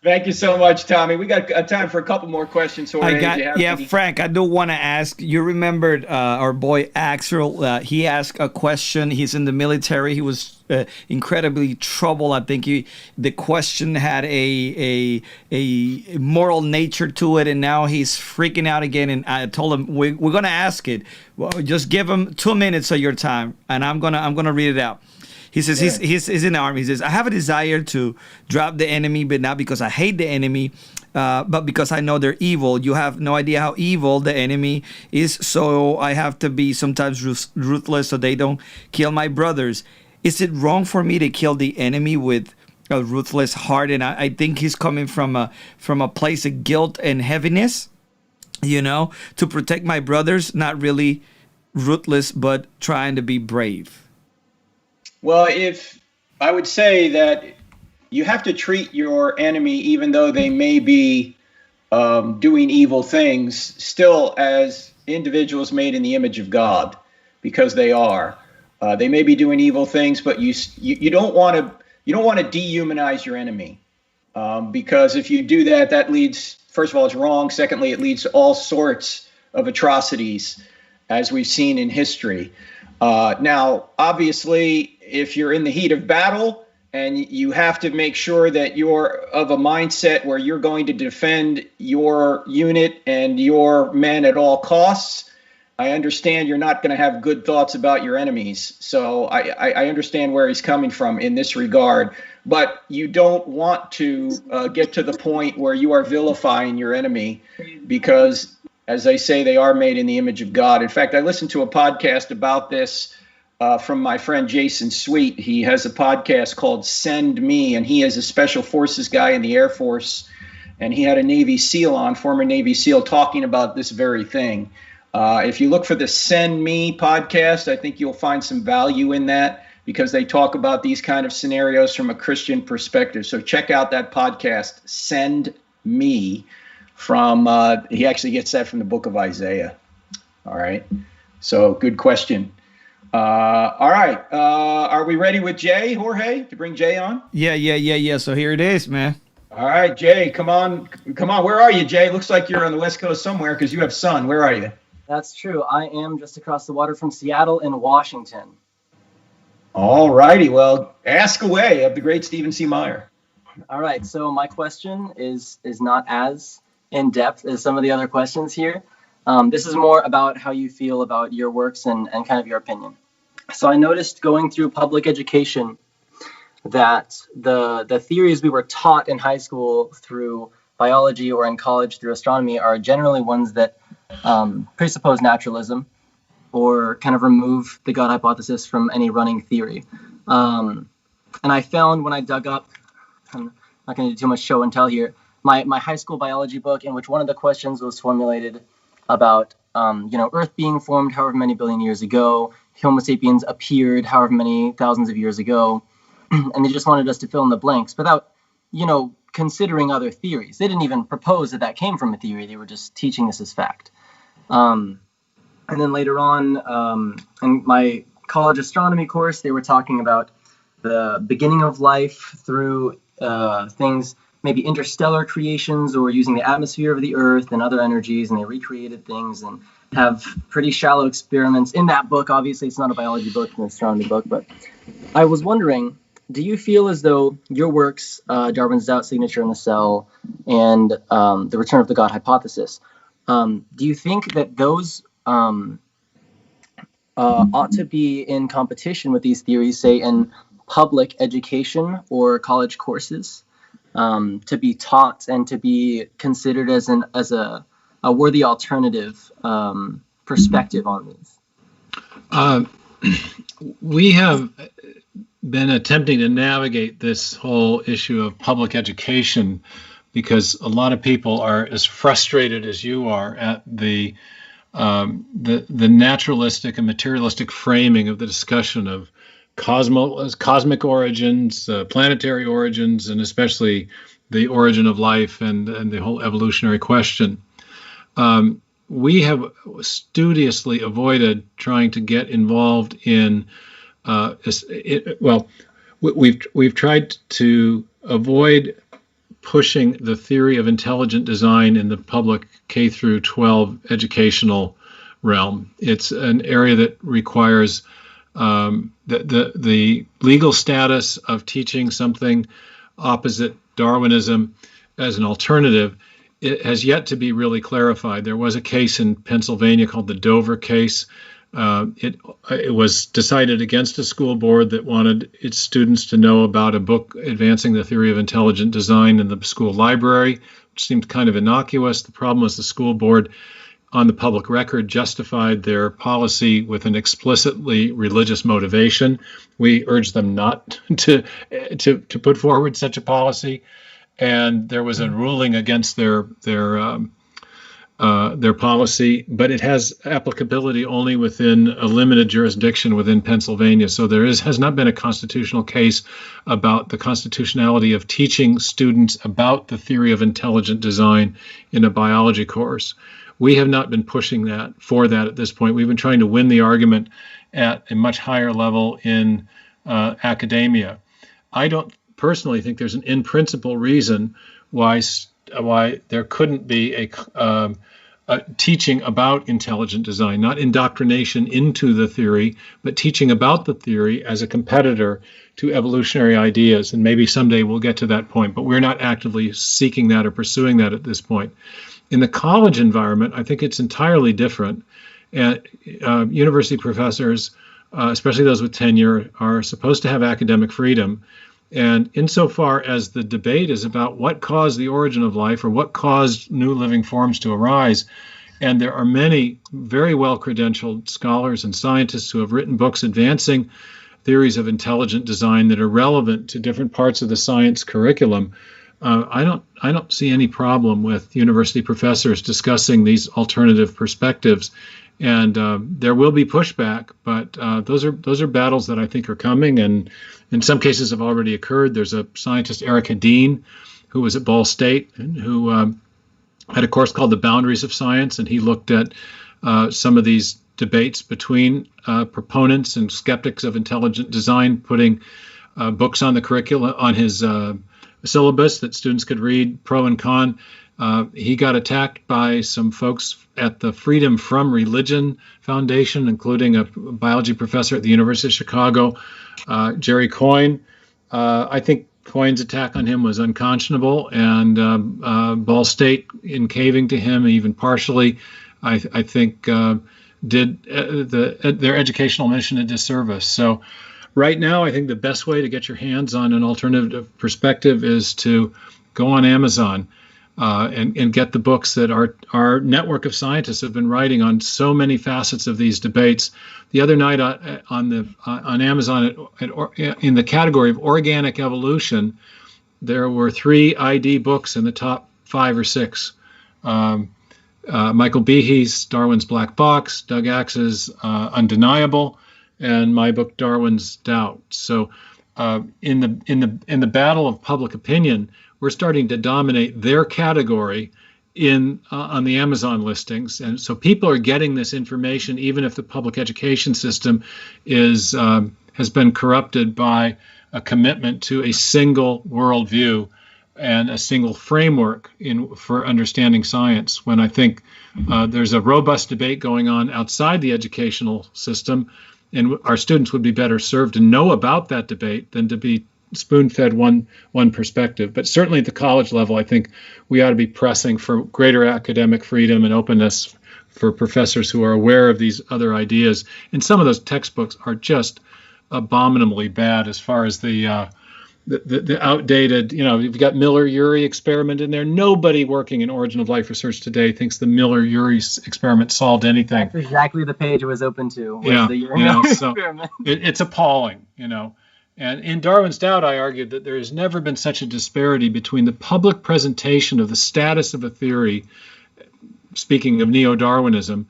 Thank you so much, Tommy. We got time for a couple more questions. Frank, I do want to ask. You remembered our boy Axel? He asked a question. He's in the military. He was incredibly troubled. I think the question had a moral nature to it, and now he's freaking out again. And I told him we're gonna ask it. Well, just give him 2 minutes of your time, and I'm gonna read it out. He says he's in the army. He says, I have a desire to drop the enemy, but not because I hate the enemy, but because I know they're evil. You have no idea how evil the enemy is, so I have to be sometimes ruthless so they don't kill my brothers. Is it wrong for me to kill the enemy with a ruthless heart? And I think he's coming from a place of guilt and heaviness, to protect my brothers, not really ruthless, but trying to be brave. Well, if I would say that you have to treat your enemy, even though they may be doing evil things, still as individuals made in the image of God, because they are. They may be doing evil things, but you don't want to dehumanize your enemy, because if you do that, that leads, first of all, it's wrong. Secondly, it leads to all sorts of atrocities, as we've seen in history. Now, obviously, if you're in the heat of battle and you have to make sure that you're of a mindset where you're going to defend your unit and your men at all costs, I understand you're not going to have good thoughts about your enemies. So I understand where he's coming from in this regard. But you don't want to get to the point where you are vilifying your enemy, because, as I say, they are made in the image of God. In fact, I listened to a podcast about this from my friend Jason Sweet. He has a podcast called Send Me, and he is a special forces guy in the Air Force. And he had a Navy SEAL on, former Navy SEAL, talking about this very thing. If you look for the Send Me podcast, I think you'll find some value in that, because they talk about these kind of scenarios from a Christian perspective. So check out that podcast, Send Me, from, he actually gets that from the book of Isaiah. All right. So good question. All right. Are we ready with Jay, Jorge, to bring Jay on? Yeah. So here it is, man. All right, Jay, come on. Where are you, Jay? Looks like you're on the West Coast somewhere, because you have sun. Where are you? That's true. I am just across the water from Seattle in Washington. All righty. Well, ask away of the great Stephen C. Meyer. All right. So my question is not as in depth as some of the other questions here. This is more about how you feel about your works and kind of your opinion. So I noticed going through public education that the theories we were taught in high school through biology or in college through astronomy are generally ones that presuppose naturalism, or kind of remove the God hypothesis from any running theory. And I found, when I dug up, I'm not going to do too much show and tell here, my high school biology book, in which one of the questions was formulated about Earth being formed however many billion years ago, Homo sapiens appeared however many thousands of years ago, and they just wanted us to fill in the blanks without, considering other theories. They didn't even propose that came from a theory. They were just teaching us as fact. And then later on, in my college astronomy course, they were talking about the beginning of life through things, maybe interstellar creations, or using the atmosphere of the Earth and other energies, and they recreated things and have pretty shallow experiments. In that book, obviously, it's not a biology book, it's an astronomy book, but I was wondering, do you feel as though your works, Darwin's Doubt, Signature in the Cell, and The Return of the God Hypothesis, do you think that those ought to be in competition with these theories, say in public education or college courses, to be taught and to be considered as a worthy alternative perspective on these? We have been attempting to navigate this whole issue of public education, because a lot of people are as frustrated as you are at the naturalistic and materialistic framing of the discussion of cosmic origins, planetary origins, and especially the origin of life and the whole evolutionary question. We have studiously avoided trying to get involved in. We've tried to avoid pushing the theory of intelligent design in the public K through 12 educational realm. It's an area that requires the legal status of teaching something opposite Darwinism as an alternative. It has yet to be really clarified. There was a case in Pennsylvania called the Dover case. It was decided against a school board that wanted its students to know about a book advancing the theory of intelligent design in the school library, which seemed kind of innocuous. The problem was the school board, on the public record, justified their policy with an explicitly religious motivation. We urged them not to put forward such a policy, and there was a ruling against their policy, but it has applicability only within a limited jurisdiction within Pennsylvania. So there has not been a constitutional case about the constitutionality of teaching students about the theory of intelligent design in a biology course. We have not been pushing that at this point. We've been trying to win the argument at a much higher level in academia. I don't personally think there's an in principle reason why there couldn't be a teaching about intelligent design, not indoctrination into the theory, but teaching about the theory as a competitor to evolutionary ideas. And maybe someday we'll get to that point, but we're not actively seeking that or pursuing that at this point. In the college environment, I think it's entirely different. And university professors, especially those with tenure, are supposed to have academic freedom. And insofar as the debate is about what caused the origin of life or what caused new living forms to arise, and there are many very well-credentialed scholars and scientists who have written books advancing theories of intelligent design that are relevant to different parts of the science curriculum, I don't see any problem with university professors discussing these alternative perspectives. And there will be pushback, but those are battles that I think are coming, and in some cases have already occurred. There's a scientist, Eric Hadeen, who was at Ball State and who had a course called The Boundaries of Science, and he looked at some of these debates between proponents and skeptics of intelligent design, putting books on the curricula, on his syllabus that students could read, pro and con. He got attacked by some folks at the Freedom from Religion Foundation, including a biology professor at the University of Chicago, Jerry Coyne. I think Coyne's attack on him was unconscionable, and Ball State, in caving to him, even partially, I think did their educational mission a disservice. So right now, I think the best way to get your hands on an alternative perspective is to go on Amazon and get the books that our network of scientists have been writing on so many facets of these debates. The other night on Amazon, in the category of organic evolution, there were 3 ID books in the top 5 or 6. Michael Behe's Darwin's Black Box, Doug Axe's Undeniable, and my book Darwin's Doubt. So in the battle of public opinion, we're starting to dominate their category on the Amazon listings, and so people are getting this information even if the public education system has been corrupted by a commitment to a single worldview and a single framework for understanding science. When I think there's a robust debate going on outside the educational system, and our students would be better served to know about that debate than to be spoon-fed one perspective. But certainly at the college level, I think we ought to be pressing for greater academic freedom and openness for professors who are aware of these other ideas. And some of those textbooks are just abominably bad as far as the outdated, you've got Miller-Urey experiment in there. Nobody working in origin of life research today thinks the Miller-Urey experiment solved anything. That's exactly the page it was open to. Yeah, the Urey experiment. So it's appalling, And in Darwin's Doubt, I argued that there has never been such a disparity between the public presentation of the status of a theory, speaking of neo-Darwinism,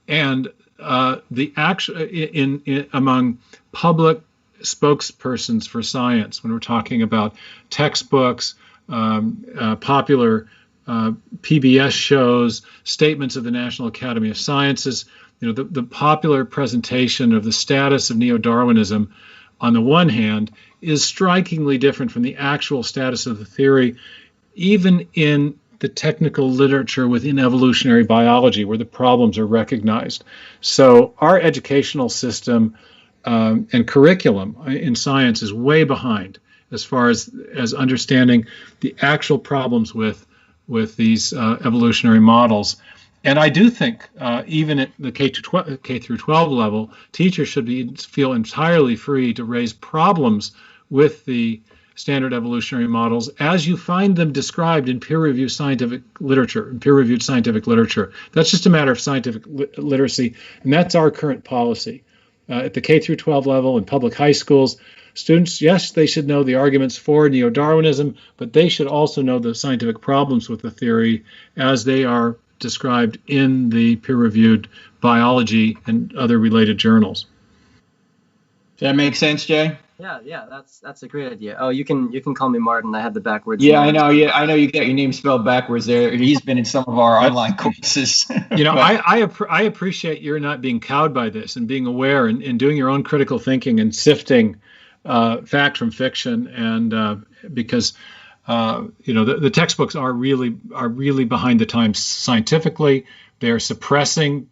and the actual among public spokespersons for science, when we're talking about textbooks, popular PBS shows, statements of the National Academy of Sciences, the popular presentation of the status of neo-Darwinism on the one hand is strikingly different from the actual status of the theory, even in the technical literature within evolutionary biology, where the problems are recognized. So our educational system and curriculum in science is way behind as far as understanding the actual problems with these evolutionary models. And I do think even at the K through 12 level, teachers should feel entirely free to raise problems with the standard evolutionary models as you find them described in peer-reviewed scientific literature. That's just a matter of scientific literacy, and that's our current policy. At the K through 12 level in public high schools, students, yes, they should know the arguments for neo-Darwinism, but they should also know the scientific problems with the theory as they are described in the peer-reviewed biology and other related journals. Does that make sense, Jay? Yeah, that's a great idea. Oh, you can call me Martin. I had the backwards Yeah, I name. know. Yeah, I know you got your name spelled backwards there. He's been in some of our That's, online courses. you know, But I appreciate you're not being cowed by this and being aware and doing your own critical thinking and sifting fact from fiction, and because you know, the textbooks are really behind the times scientifically. They are suppressing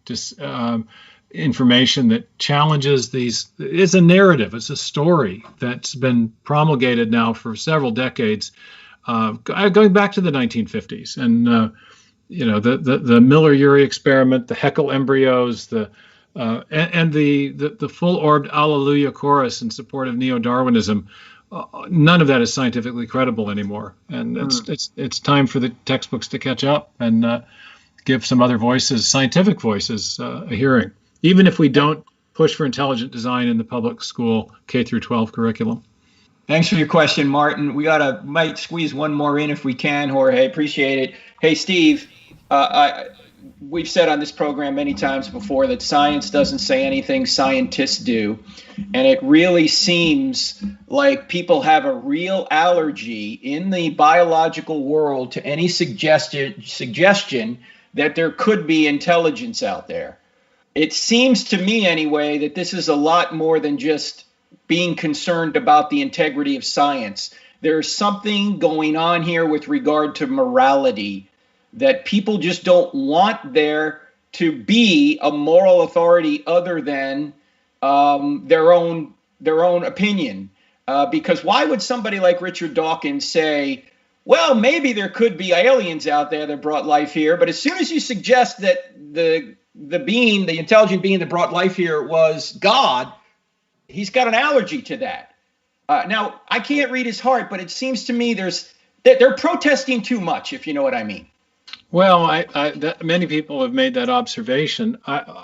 information that challenges these. It's a narrative. It's a story that's been promulgated now for several decades, going back to the 1950s. And you know, the Miller-Urey experiment, the Haeckel embryos, and the full-orbed Alleluia chorus in support of neo-Darwinism. None of that is scientifically credible anymore, and it's time for the textbooks to catch up and give some other voices, scientific voices, a hearing, even if we don't push for intelligent design in the public school K through 12 curriculum. thanks for your question, Martin. Might squeeze one more in if we can, Jorge. Appreciate it. Hey, Steve, we've said on this program many times before that science doesn't say anything, scientists do. And it really seems like people have a real allergy in the biological world to any suggestion that there could be intelligence out there. It seems to me anyway that this is a lot more than just being concerned about the integrity of science. There's something going on here with regard to morality that people just don't want there to be a moral authority other than their own opinion. Because why would somebody like Richard Dawkins say, well, maybe there could be aliens out there that brought life here, but as soon as you suggest that the intelligent being that brought life here was God, he's got an allergy to that. Now, I can't read his heart, but it seems to me they're protesting too much, if you know what I mean. Well, many people have made that observation.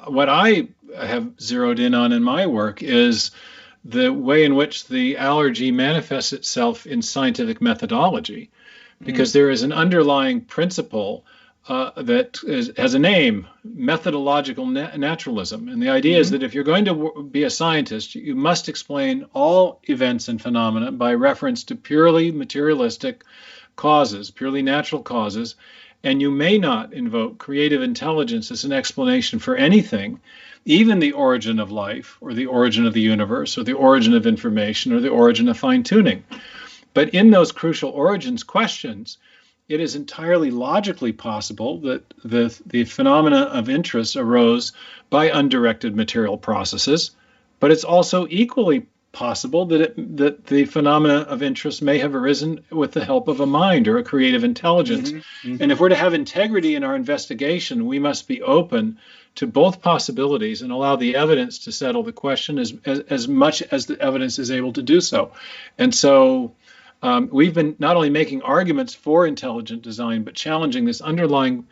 What I have zeroed in on in my work is the way in which the allergy manifests itself in scientific methodology, because there is an underlying principle that has a name, methodological naturalism. And the idea is that if you're going to be a scientist, you must explain all events and phenomena by reference to purely materialistic causes, purely natural causes. And you may not invoke creative intelligence as an explanation for anything, even the origin of life, or the origin of the universe, or the origin of information, or the origin of fine-tuning. But in those crucial origins questions, it is entirely logically possible that the phenomena of interest arose by undirected material processes, but it's also equally possible that the phenomena of interest may have arisen with the help of a mind or a creative intelligence. And if we're to have integrity in our investigation, we must be open to both possibilities and allow the evidence to settle the question as much as the evidence is able to do so. And so we've been not only making arguments for intelligent design, but challenging this underlying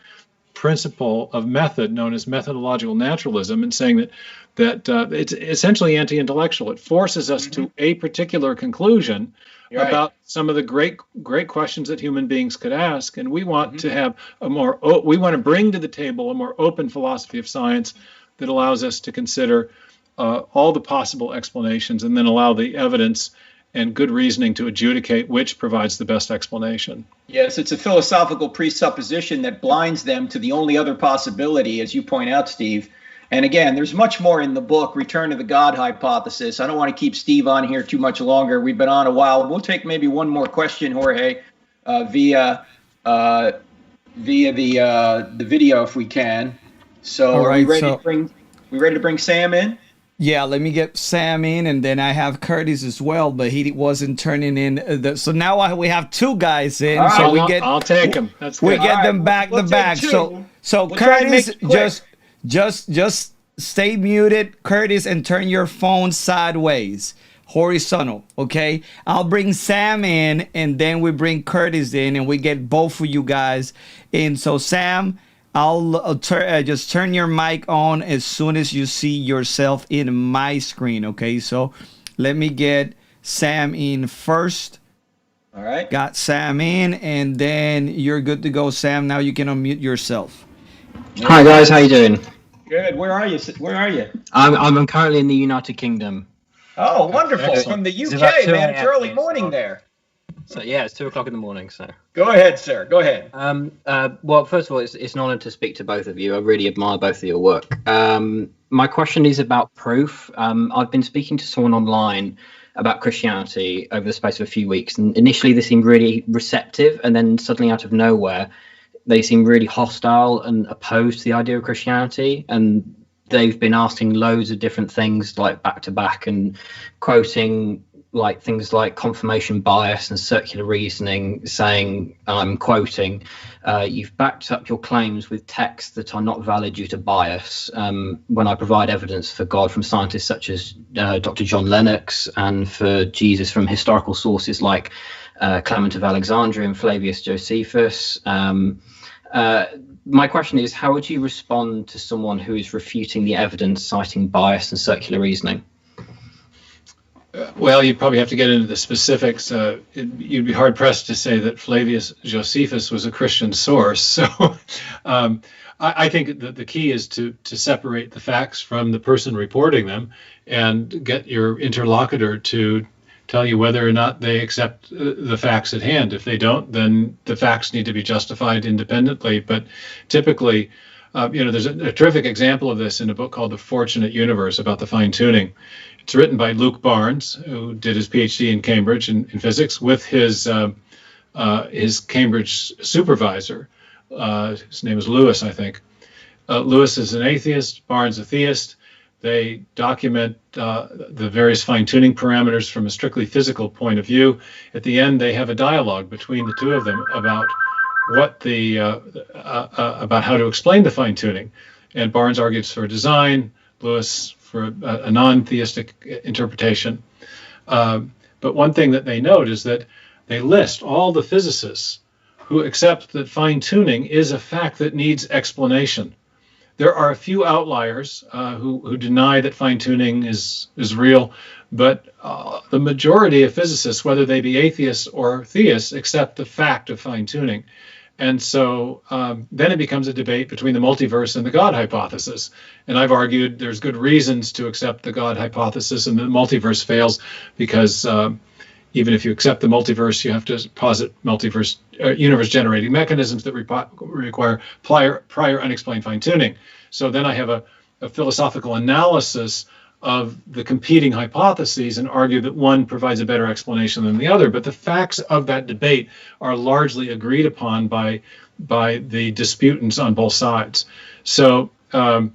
principle of method known as methodological naturalism, and saying that it's essentially anti-intellectual. It forces us to a particular conclusion about some of the great questions that human beings could ask, and we want to have we want to bring to the table a more open philosophy of science that allows us to consider all the possible explanations, and then allow the evidence and good reasoning to adjudicate which provides the best explanation. Yes, it's a philosophical presupposition that blinds them to the only other possibility, as you point out, Steve. And again, there's much more in the book, Return to the God Hypothesis. I don't want to keep Steve on here too much longer. We've been on a while. We'll take maybe one more question, Jorge, via the video if we can. So all right, we ready to bring Sam in? Yeah, let me get Sam in, and then I have Curtis as well, but he wasn't turning in. So now we have two guys in. Right, so I'll take them. That's good. We get them back to back. So Curtis, just stay muted, Curtis, and turn your phone sideways, horizontal. Okay, I'll bring Sam in, and then we bring Curtis in, and we get both of you guys in. So Sam, I'll just turn your mic on as soon as you see yourself in my screen, okay? So let me get Sam in first. All right. Got Sam in, and then you're good to go, Sam. Now you can unmute yourself. Hi, guys. How you doing? Good. Where are you? I'm currently in the United Kingdom. Oh, wonderful. Excellent. From the It's UK, about 2 man. It's a.m. early here, morning so- there. So yeah, it's 2 o'clock in the morning. So Go ahead, sir. Go ahead. well, first of all, it's an honor to speak to both of you. I really admire both of your work. My question is about proof. I've been speaking to someone online about Christianity over the space of a few weeks, and initially they seemed really receptive, and then suddenly out of nowhere they seem really hostile and opposed to the idea of Christianity, and they've been asking loads of different things like back to back and quoting like things like confirmation bias and circular reasoning, saying, I'm quoting, you've backed up your claims with texts that are not valid due to bias. When I provide evidence for God from scientists such as Dr. John Lennox, and for Jesus from historical sources like Clement of Alexandria and Flavius Josephus. My question is, how would you respond to someone who is refuting the evidence citing bias and circular reasoning? Well, you'd probably have to get into the specifics. You'd be hard pressed to say that Flavius Josephus was a Christian source. So I think that the key is to separate the facts from the person reporting them and get your interlocutor to tell you whether or not they accept the facts at hand. If they don't, then the facts need to be justified independently. But typically, there's a terrific example of this in a book called The Fortunate Universe about the fine tuning. It's written by Luke Barnes, who did his PhD in Cambridge in physics with his Cambridge supervisor. His name is Lewis, I think. Lewis is an atheist, Barnes a theist. They document the various fine-tuning parameters from a strictly physical point of view. At the end, they have a dialogue between the two of them about what about how to explain the fine-tuning. And Barnes argues for design, Lewis for a non-theistic interpretation. But one thing that they note is that they list all the physicists who accept that fine-tuning is a fact that needs explanation. There are a few outliers who deny that fine-tuning is real, but the majority of physicists, whether they be atheists or theists, accept the fact of fine-tuning. And so then it becomes a debate between the multiverse and the God hypothesis. And I've argued there's good reasons to accept the God hypothesis, and the multiverse fails because even if you accept the multiverse, you have to posit multiverse universe-generating mechanisms that require prior unexplained fine-tuning. So then I have a philosophical analysis of the competing hypotheses and argue that one provides a better explanation than the other. But the facts of that debate are largely agreed upon by the disputants on both sides. So the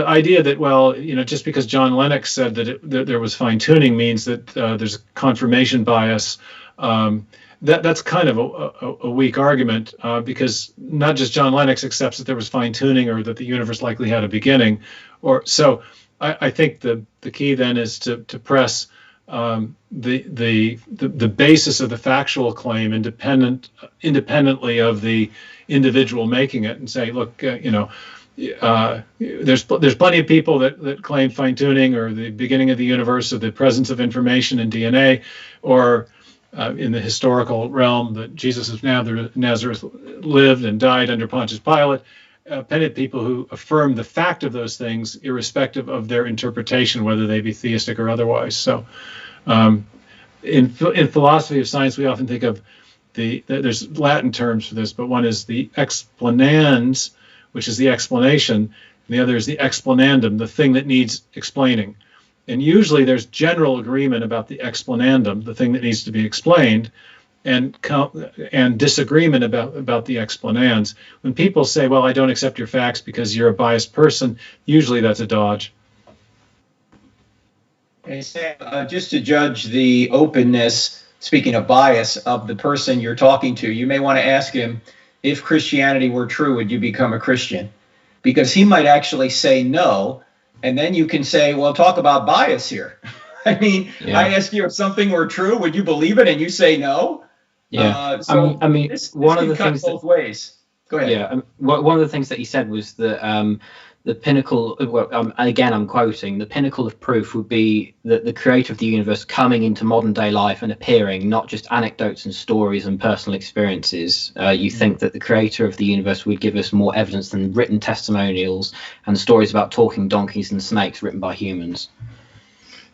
idea that, well, just because John Lennox said that there was fine-tuning means that there's confirmation bias, that's kind of a weak argument because not just John Lennox accepts that there was fine-tuning or that the universe likely had a beginning. So I think the key then is to press the basis of the factual claim independently of the individual making it, and say, look, there's plenty of people that claim fine-tuning or the beginning of the universe or the presence of information in DNA, or in the historical realm that Jesus of Nazareth lived and died under Pontius Pilate. Plenty of people who affirm the fact of those things, irrespective of their interpretation, whether they be theistic or otherwise. So, in philosophy of science, we often think of there's Latin terms for this, but one is the explanans, which is the explanation, and the other is the explanandum, the thing that needs explaining. And usually there's general agreement about the explanandum, the thing that needs to be explained, and disagreement about the explanans. When people say, well, I don't accept your facts because you're a biased person, usually that's a dodge. Hey, Sam, just to judge the openness, speaking of bias, of the person you're talking to, you may want to ask him, if Christianity were true, would you become a Christian? Because he might actually say no, and then you can say, well, talk about bias here. I mean, yeah. I ask you if something were true, would you believe it? And you say no. Yeah, so I mean, this one of can the cut things both ways. Go ahead. Yeah, one of the things that he said was that the pinnacle. Well, again, I'm quoting: the pinnacle of proof would be that the creator of the universe coming into modern day life and appearing, not just anecdotes and stories and personal experiences. You think that the creator of the universe would give us more evidence than written testimonials and stories about talking donkeys and snakes written by humans.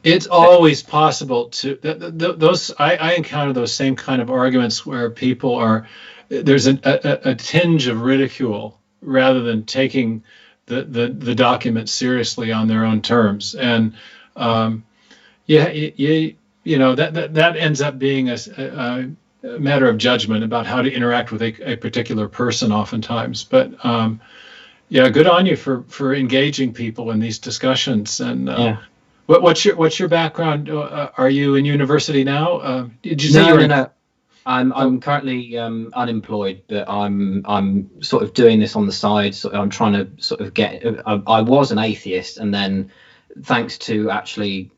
It's always possible to those. I encounter those same kind of arguments where people are there's a tinge of ridicule rather than taking the document seriously on their own terms, and that ends up being a matter of judgment about how to interact with a particular person oftentimes. But good on you for engaging people in these discussions. And what's your background? Are you in university now? Did you say No. I'm currently unemployed, but I'm sort of doing this on the side. So I'm trying to sort of get. I was an atheist, and then thanks to actually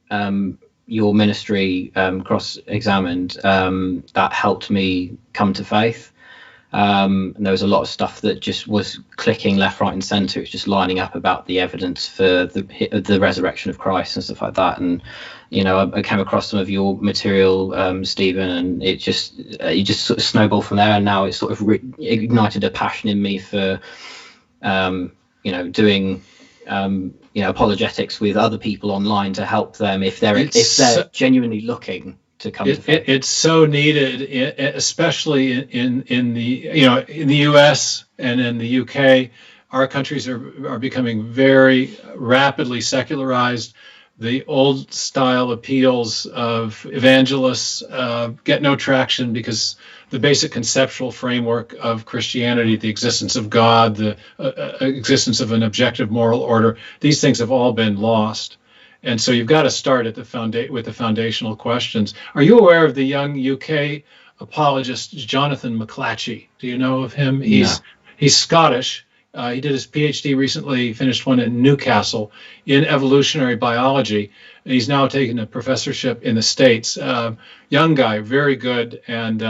your ministry cross-examined, that helped me come to faith. And there was a lot of stuff that just was clicking left, right, and centre. It was just lining up about the evidence for the resurrection of Christ and stuff like that. And I came across some of your material, Stephen, and it just sort of snowballed from there. And now it's sort of ignited a passion in me for doing apologetics with other people online to help them if they're genuinely looking to come to faith. It's so needed, especially in the U.S. and in the U.K. Our countries are becoming very rapidly secularized. The old style appeals of evangelists get no traction because the basic conceptual framework of Christianity, the existence of God, the existence of an objective moral order, these things have all been lost. And so you've got to start at with the foundational questions. Are you aware of the young UK apologist Jonathan McClatchy? Do you know of him? He's Scottish. He did his PhD recently, finished one at Newcastle in evolutionary biology. And he's now taken a professorship in the States. Young guy, very good. And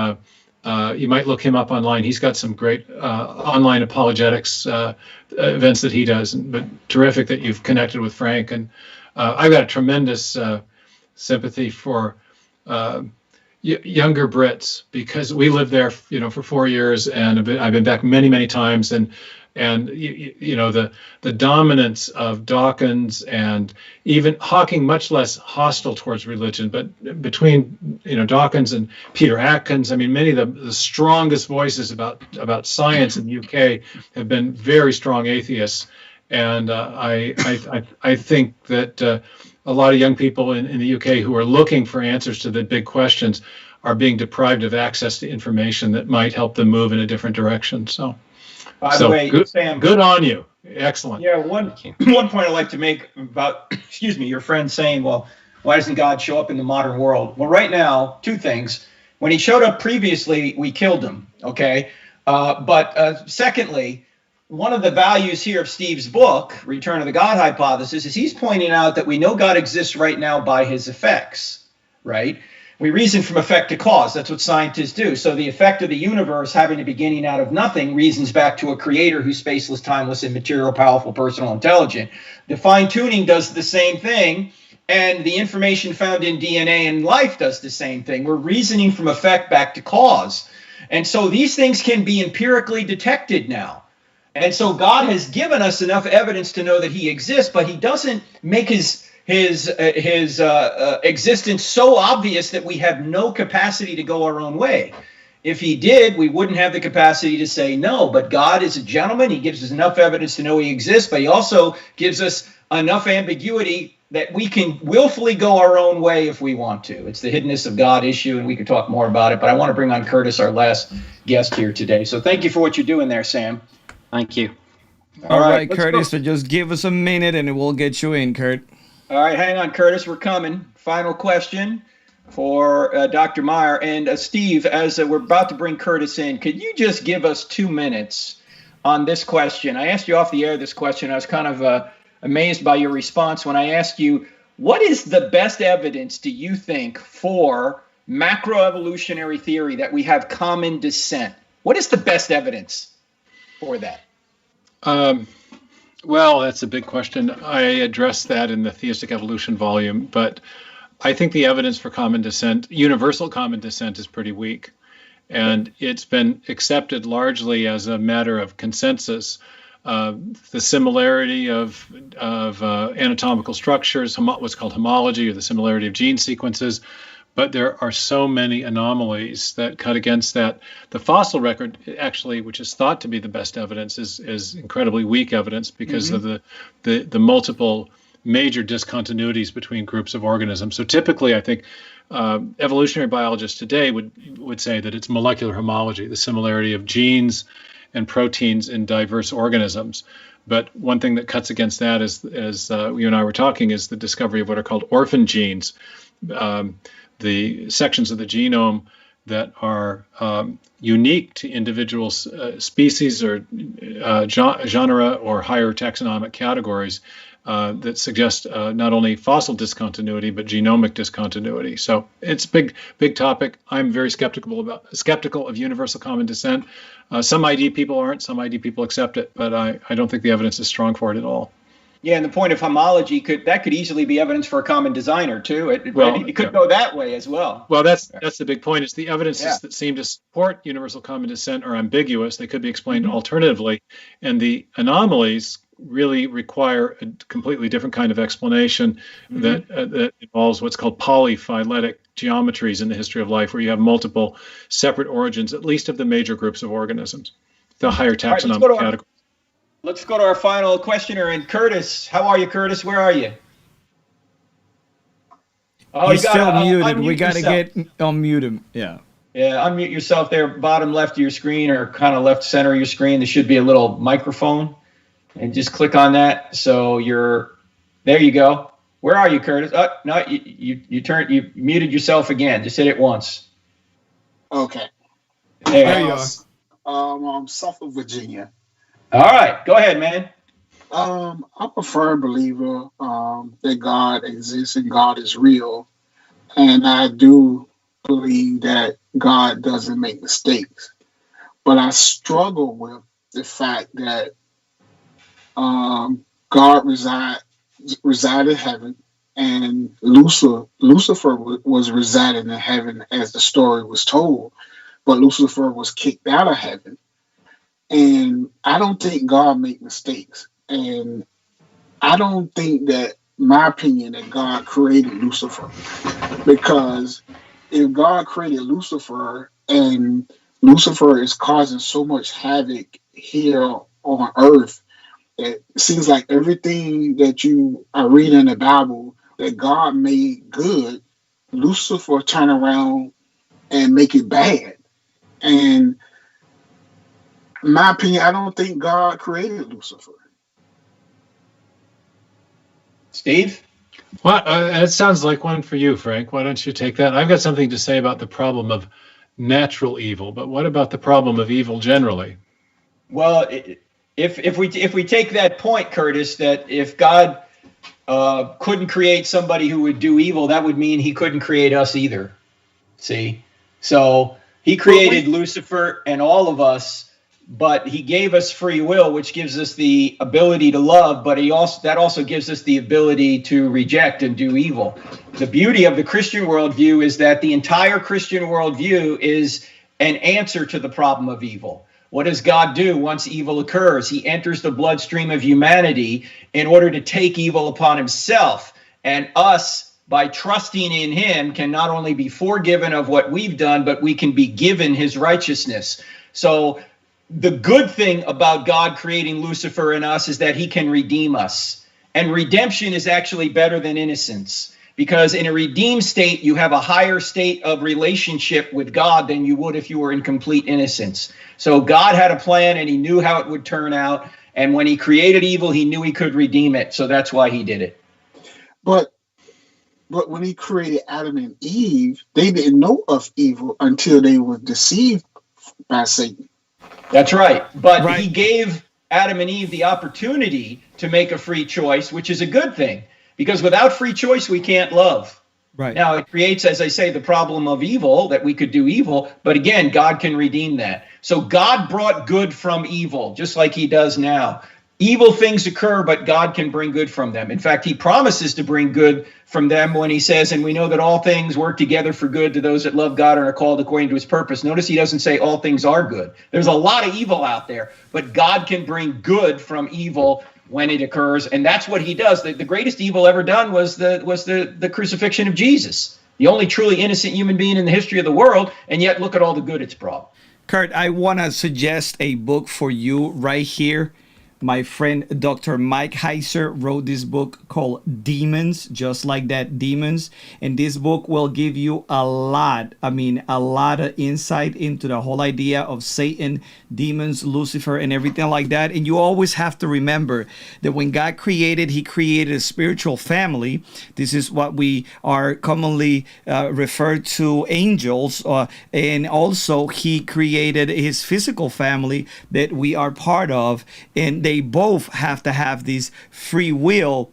you might look him up online. He's got some great online apologetics events that he does. But terrific that you've connected with Frank. And I've got a tremendous sympathy for younger Brits because we lived there, for 4 years, and I've been back many, many times, and the dominance of Dawkins and even Hawking, much less hostile towards religion, but between Dawkins and Peter Atkins, I mean, many of the strongest voices about science in the UK have been very strong atheists. And I think that a lot of young people in the UK who are looking for answers to the big questions are being deprived of access to information that might help them move in a different direction. So, by the way, good, Sam, good on you. Excellent. Yeah, one point I'd like to make about, your friend saying, well, why doesn't God show up in the modern world? Well, right now, two things. When he showed up previously, we killed him, okay? But secondly, one of the values here of Steve's book, Return of the God Hypothesis, is he's pointing out that we know God exists right now by his effects, right? We reason from effect to cause. That's what scientists do. So the effect of the universe having a beginning out of nothing reasons back to a creator who's spaceless, timeless, immaterial, powerful, personal, intelligent. The fine-tuning does the same thing, and the information found in DNA and life does the same thing. We're reasoning from effect back to cause. And so these things can be empirically detected now. And so God has given us enough evidence to know that he exists, but he doesn't make his existence so obvious that we have no capacity to go our own way. If he did, we wouldn't have the capacity to say no. But God is a gentleman. He gives us enough evidence to know he exists, but he also gives us enough ambiguity that we can willfully go our own way if we want to. It's the hiddenness of God issue, and we could talk more about it. But I want to bring on Curtis, our last guest here today. So thank you for what you're doing there, Sam. Thank you. All right, Curtis, so just give us a minute and we'll get you in, Kurt. All right, hang on, Curtis. We're coming. Final question for Dr. Meyer. And Steve, as we're about to bring Curtis in, could you just give us 2 minutes on this question? I asked you off the air this question. I was kind of amazed by your response when I asked you, what is the best evidence, do you think, for macroevolutionary theory that we have common descent? What is the best evidence for that? Well, that's a big question. I addressed that in the Theistic Evolution volume, but I think the evidence for common descent, universal common descent, is pretty weak. And it's been accepted largely as a matter of consensus the similarity of anatomical structures, what's called homology, or the similarity of gene sequences. But there are so many anomalies that cut against that. The fossil record, actually, which is thought to be the best evidence, is incredibly weak evidence because of the multiple major discontinuities between groups of organisms. So typically, I think evolutionary biologists today would say that it's molecular homology, the similarity of genes and proteins in diverse organisms. But one thing that cuts against that is, as you and I were talking, is the discovery of what are called orphan genes. The sections of the genome that are unique to individual species or genera or higher taxonomic categories that suggest not only fossil discontinuity but genomic discontinuity. So it's a big topic. I'm very skeptical of universal common descent. Some ID people aren't. Some ID people accept it, but I don't think the evidence is strong for it at all. Yeah, and the point of homology could easily be evidence for a common designer too. It could go that way as well. Well, that's the big point. Is the evidences that seem to support universal common descent are ambiguous. They could be explained alternatively, and the anomalies really require a completely different kind of explanation that involves what's called polyphyletic geometries in the history of life, where you have multiple separate origins, at least of the major groups of organisms, the higher taxonomic categories. Let's go to our final questioner, and Curtis. How are you, Curtis? Where are you? Oh, he's still muted. We got to unmute him. Yeah. Yeah, unmute yourself there, bottom left of your screen or kind of left center of your screen. There should be a little microphone, and just click on that. So there you go. Where are you, Curtis? Oh, no, you muted yourself again. Just hit it once. Okay. There you are. I'm south of Virginia. All right, go ahead, man. I'm a firm believer that God exists and God is real. And I do believe that God doesn't make mistakes. But I struggle with the fact that God reside in heaven, and Lucifer was residing in heaven as the story was told. But Lucifer was kicked out of heaven. And I don't think God made mistakes. And I don't think that, my opinion, that God created Lucifer. Because if God created Lucifer and Lucifer is causing so much havoc here on earth, it seems like everything that you are reading in the Bible that God made good, Lucifer turn around and make it bad. And in my opinion, I don't think God created Lucifer. Steve? Well, it sounds like one for you, Frank. Why don't you take that? I've got something to say about the problem of natural evil, but what about the problem of evil generally? Well, if we take that point, Curtis, that if God couldn't create somebody who would do evil, that would mean he couldn't create us either. See? So he created Lucifer and all of us, but he gave us free will, which gives us the ability to love, but that also gives us the ability to reject and do evil. The beauty of the Christian worldview is that the entire Christian worldview is an answer to the problem of evil. What does God do once evil occurs? He enters the bloodstream of humanity in order to take evil upon himself. And us, by trusting in him, can not only be forgiven of what we've done, but we can be given his righteousness. So the good thing about God creating Lucifer in us is that he can redeem us. And redemption is actually better than innocence, because in a redeemed state, you have a higher state of relationship with God than you would if you were in complete innocence. So God had a plan and he knew how it would turn out. And when he created evil, he knew he could redeem it. So that's why he did it. But when he created Adam and Eve, they didn't know of evil until they were deceived by Satan. That's right. But he gave Adam and Eve the opportunity to make a free choice, which is a good thing, because without free choice, we can't love. Right. Now, it creates, as I say, the problem of evil, that we could do evil. But again, God can redeem that. So God brought good from evil, just like he does now. evil things occur, but God can bring good from them. In fact, he promises to bring good from them when he says, and we know that all things work together for good to those that love God and are called according to his purpose. Notice he doesn't say all things are good. There's a lot of evil out there, but God can bring good from evil when it occurs. And that's what he does. The greatest evil ever done was the crucifixion of Jesus, the only truly innocent human being in the history of the world. And yet look at all the good it's brought. Kurt, I want to suggest a book for you right here. My friend Dr. Mike Heiser wrote this book called Demons, just like that, Demons. And this book will give you a lot of insight into the whole idea of Satan, demons, Lucifer, and everything like that. And you always have to remember that when God created, he created a spiritual family. This is what we are commonly referred to angels. And also he created his physical family that we are part of. And they both have to have this free will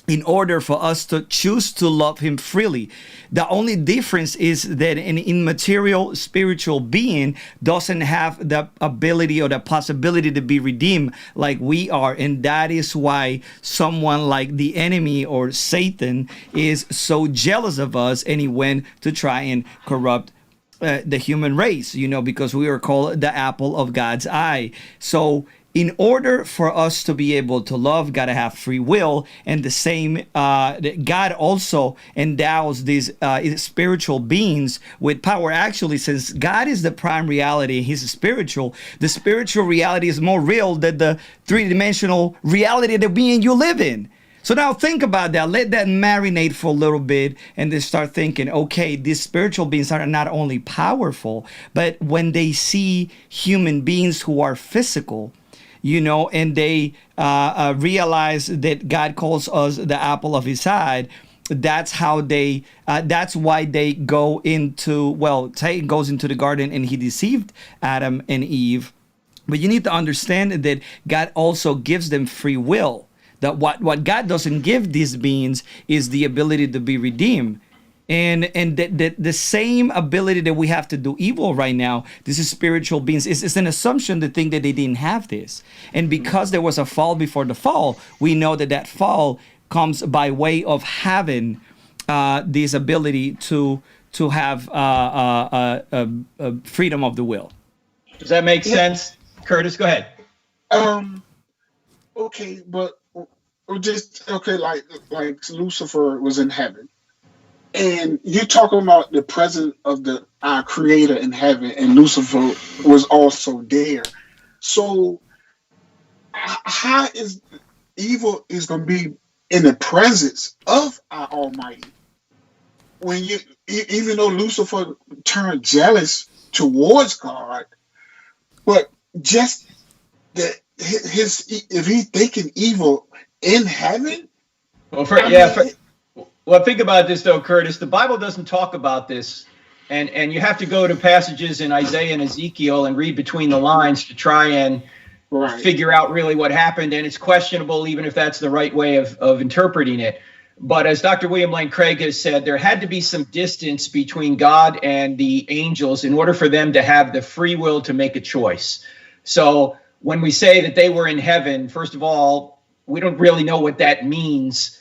in order for us to choose to love him freely. The only difference is that an immaterial spiritual being doesn't have the ability or the possibility to be redeemed like we are. And that is why someone like the enemy or Satan is so jealous of us, and he went to try and corrupt the human race, because we are called the apple of God's eye. So in order for us to be able to love, gotta have free will. And the same, God also endows these spiritual beings with power. Actually, since God is the prime reality, he's spiritual, the spiritual reality is more real than the three-dimensional reality of the being you live in. So now think about that. Let that marinate for a little bit and then start thinking, okay, these spiritual beings are not only powerful, but when they see human beings who are physical, and they realize that God calls us the apple of his eye, that's why they go into, Satan goes into the garden and he deceived Adam and Eve. But you need to understand that God also gives them free will. That what God doesn't give these beings is the ability to be redeemed. And the same ability that we have to do evil right now, this is spiritual beings. It's an assumption to think that they didn't have this. And because there was a fall before the fall, we know that fall comes by way of having this ability to have freedom of the will. Does that make sense? Curtis, go ahead. Okay, but like Lucifer was in heaven. And you're talking about the presence of our creator in heaven, and Lucifer was also there. So how is evil is going to be in the presence of our Almighty? When even though Lucifer turned jealous towards God, but just that if he's thinking evil in heaven, Well, think about this, though, Curtis. The Bible doesn't talk about this, and you have to go to passages in Isaiah and Ezekiel and read between the lines to try and figure out really what happened, and it's questionable even if that's the right way of interpreting it. But as Dr. William Lane Craig has said, there had to be some distance between God and the angels in order for them to have the free will to make a choice. So when we say that they were in heaven, first of all, we don't really know what that means.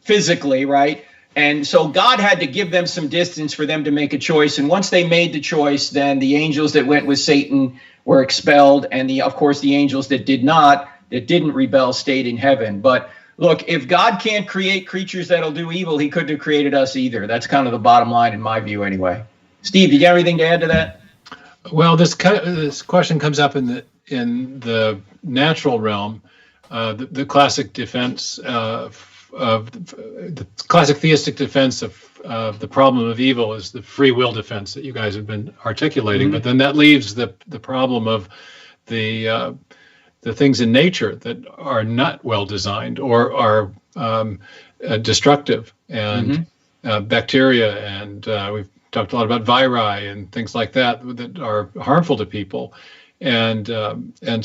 Physically, right? And so God had to give them some distance for them to make a choice. And once they made the choice, then the angels that went with Satan were expelled. And of course, the angels that didn't rebel, stayed in heaven. But look, if God can't create creatures that'll do evil, he couldn't have created us either. That's kind of the bottom line in my view anyway. Steve, you got anything to add to that? Well, this question comes up in the natural realm. The classic defense of the classic theistic defense of the problem of evil is the free will defense that you guys have been articulating. Mm-hmm. But then that leaves the problem of the things in nature that are not well designed or are destructive, and bacteria, and we've talked a lot about viri and things like that are harmful to people. And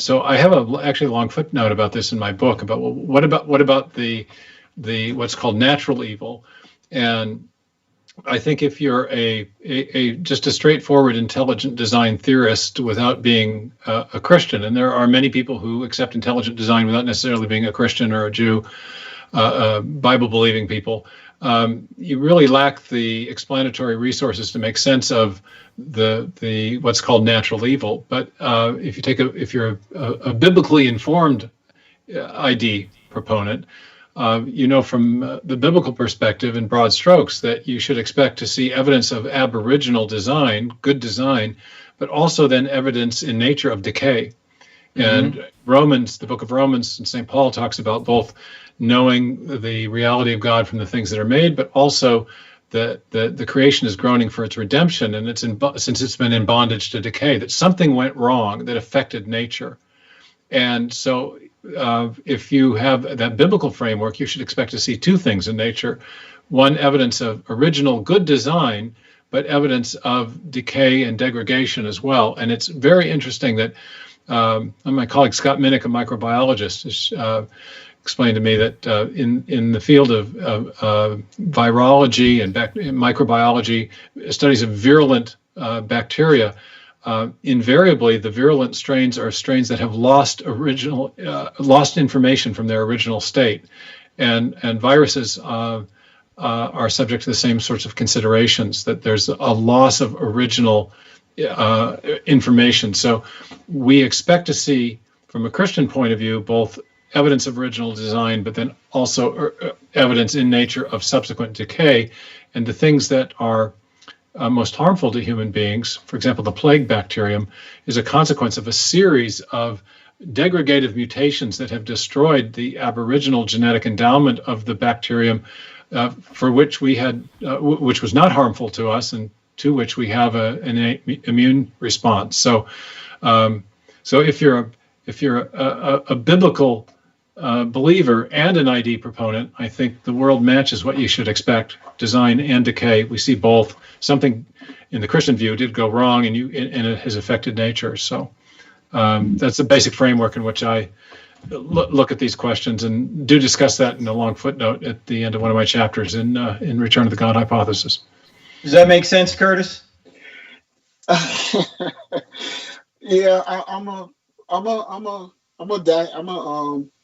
so I have actually a long footnote about this in my book about, well, what about the what's called natural evil, and I think if you're just a straightforward intelligent design theorist without being a Christian, and there are many people who accept intelligent design without necessarily being a Christian or a Jew, Bible-believing people, you really lack the explanatory resources to make sense of the what's called natural evil. But if you're a biblically informed ID proponent, you know from the biblical perspective in broad strokes that you should expect to see evidence of aboriginal design, good design, but also then evidence in nature of decay. And Romans, the book of Romans, and St. Paul talks about both knowing the reality of God from the things that are made, but also that the creation is groaning for its redemption, and since it's been in bondage to decay, that something went wrong that affected nature. And so if you have that biblical framework, you should expect to see two things in nature. One, evidence of original good design, but evidence of decay and degradation as well. And it's very interesting that my colleague Scott Minnick, a microbiologist, has explained to me that in the field of virology and microbiology, studies of virulent bacteria, invariably the virulent strains are strains that have lost information from their original state, and viruses are subject to the same sorts of considerations, that there's a loss of original information. So we expect to see, from a Christian point of view, both evidence of original design, but then also evidence in nature of subsequent decay, and the things that are most harmful to human beings, for example, the plague bacterium, is a consequence of a series of degradative mutations that have destroyed the aboriginal genetic endowment of the bacterium, for which we had, which was not harmful to us, and to which we have an innate immune response. So, so if you're a biblical believer and an ID proponent, I think the world matches what you should expect: design and decay. We see both. Something in the Christian view did go wrong, and it has affected nature. So that's the basic framework in which I look at these questions, and do discuss that in a long footnote at the end of one of my chapters in Return to the God Hypothesis. Does that make sense, Curtis? Yeah, I'm a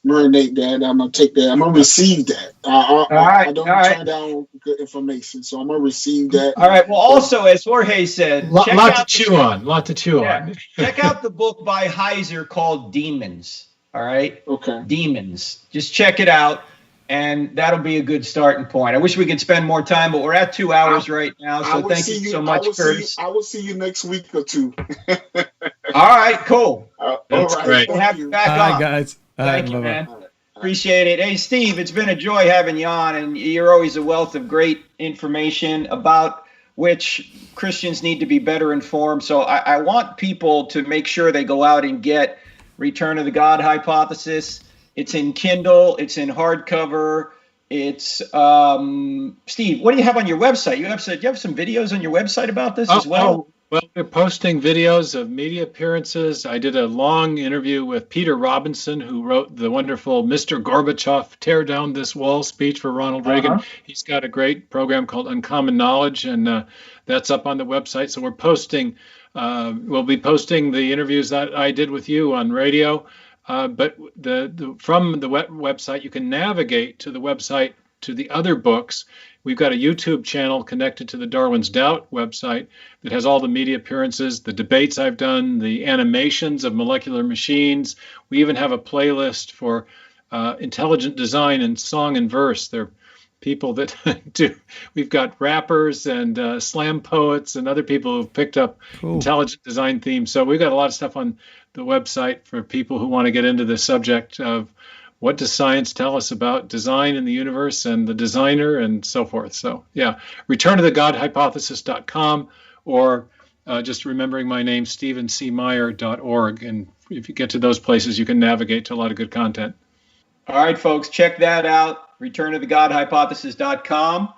marinate that. I'm gonna take that. I'm gonna receive that. I don't turn down good information, so I'm gonna receive that. All right. Well, also, as Jorge said, lot to chew on. Check out the book by Heiser called Demons. All right. Okay. Demons. Just check it out, and that'll be a good starting point. I wish we could spend more time, but we're at 2 hours right now. So thank you so much, Curtis. I will see you next week or two. All right. Cool. That's great. We'll have you back on. All right, guys. Thank you, man. Appreciate it. Hey, Steve, it's been a joy having you on, and you're always a wealth of great information about which Christians need to be better informed. So I want people to make sure they go out and get Return of the God Hypothesis. It's in Kindle. It's in hardcover. It's Steve, what do you have on your website? You have some videos on your website about this as well? Well, we're posting videos of media appearances. I did a long interview with Peter Robinson, who wrote the wonderful Mr. Gorbachev, Tear Down This Wall speech for Ronald Reagan. He's got a great program called Uncommon Knowledge, and that's up on the website. So we're posting, we'll be posting the interviews that I did with you on radio. But from the website, you can navigate to the website to the other books. We've got a YouTube channel connected to the Darwin's Doubt website that has all the media appearances, the debates I've done, the animations of molecular machines. We even have a playlist for intelligent design and song and verse. They're people that do. We've got rappers and slam poets and other people who've picked up intelligent design themes. So we've got a lot of stuff on the website for people who want to get into the subject of what does science tell us about design in the universe and the designer and so forth. So yeah, returntothegodhypothesis.com, or just remembering my name, stevencmeyer.org. And if you get to those places, you can navigate to a lot of good content. All right, folks, check that out, returntothegodhypothesis.com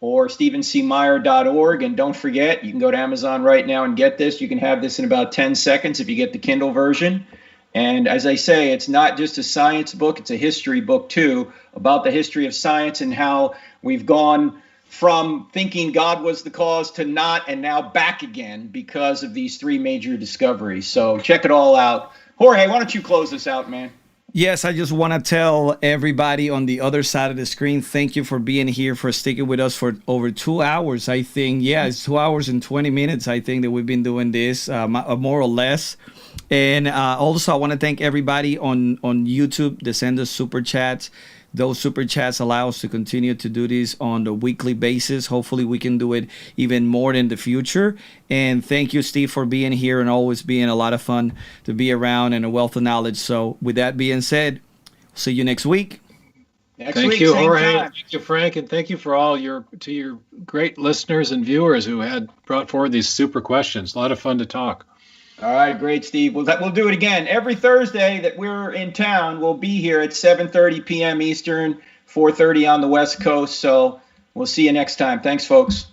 or stevencmeyer.org. And don't forget, you can go to Amazon right now and get this. You can have this in about 10 seconds if you get the Kindle version. And as I say, it's not just a science book, it's a history book too, about the history of science and how we've gone from thinking God was the cause to not, and now back again because of these three major discoveries. So check it all out. Jorge, why don't you close this out, man? Yes, I just want to tell everybody on the other side of the screen, thank you for being here, for sticking with us for over 2 hours. I think, it's 2 hours and 20 minutes. I think that we've been doing this, more or less. And also, I want to thank everybody on YouTube that send us super chats. Those super chats allow us to continue to do this on a weekly basis. Hopefully, we can do it even more in the future. And thank you, Steve, for being here and always being a lot of fun to be around and a wealth of knowledge. So with that being said, see you next week. Thank you, Jorge. Thank you, Frank, and thank you for all your great listeners and viewers who had brought forward these super questions. A lot of fun to talk. All right, great, Steve. We'll do it again. Every Thursday that we're in town, we'll be here at 7:30 p.m. Eastern, 4:30 on the West Coast. So we'll see you next time. Thanks, folks.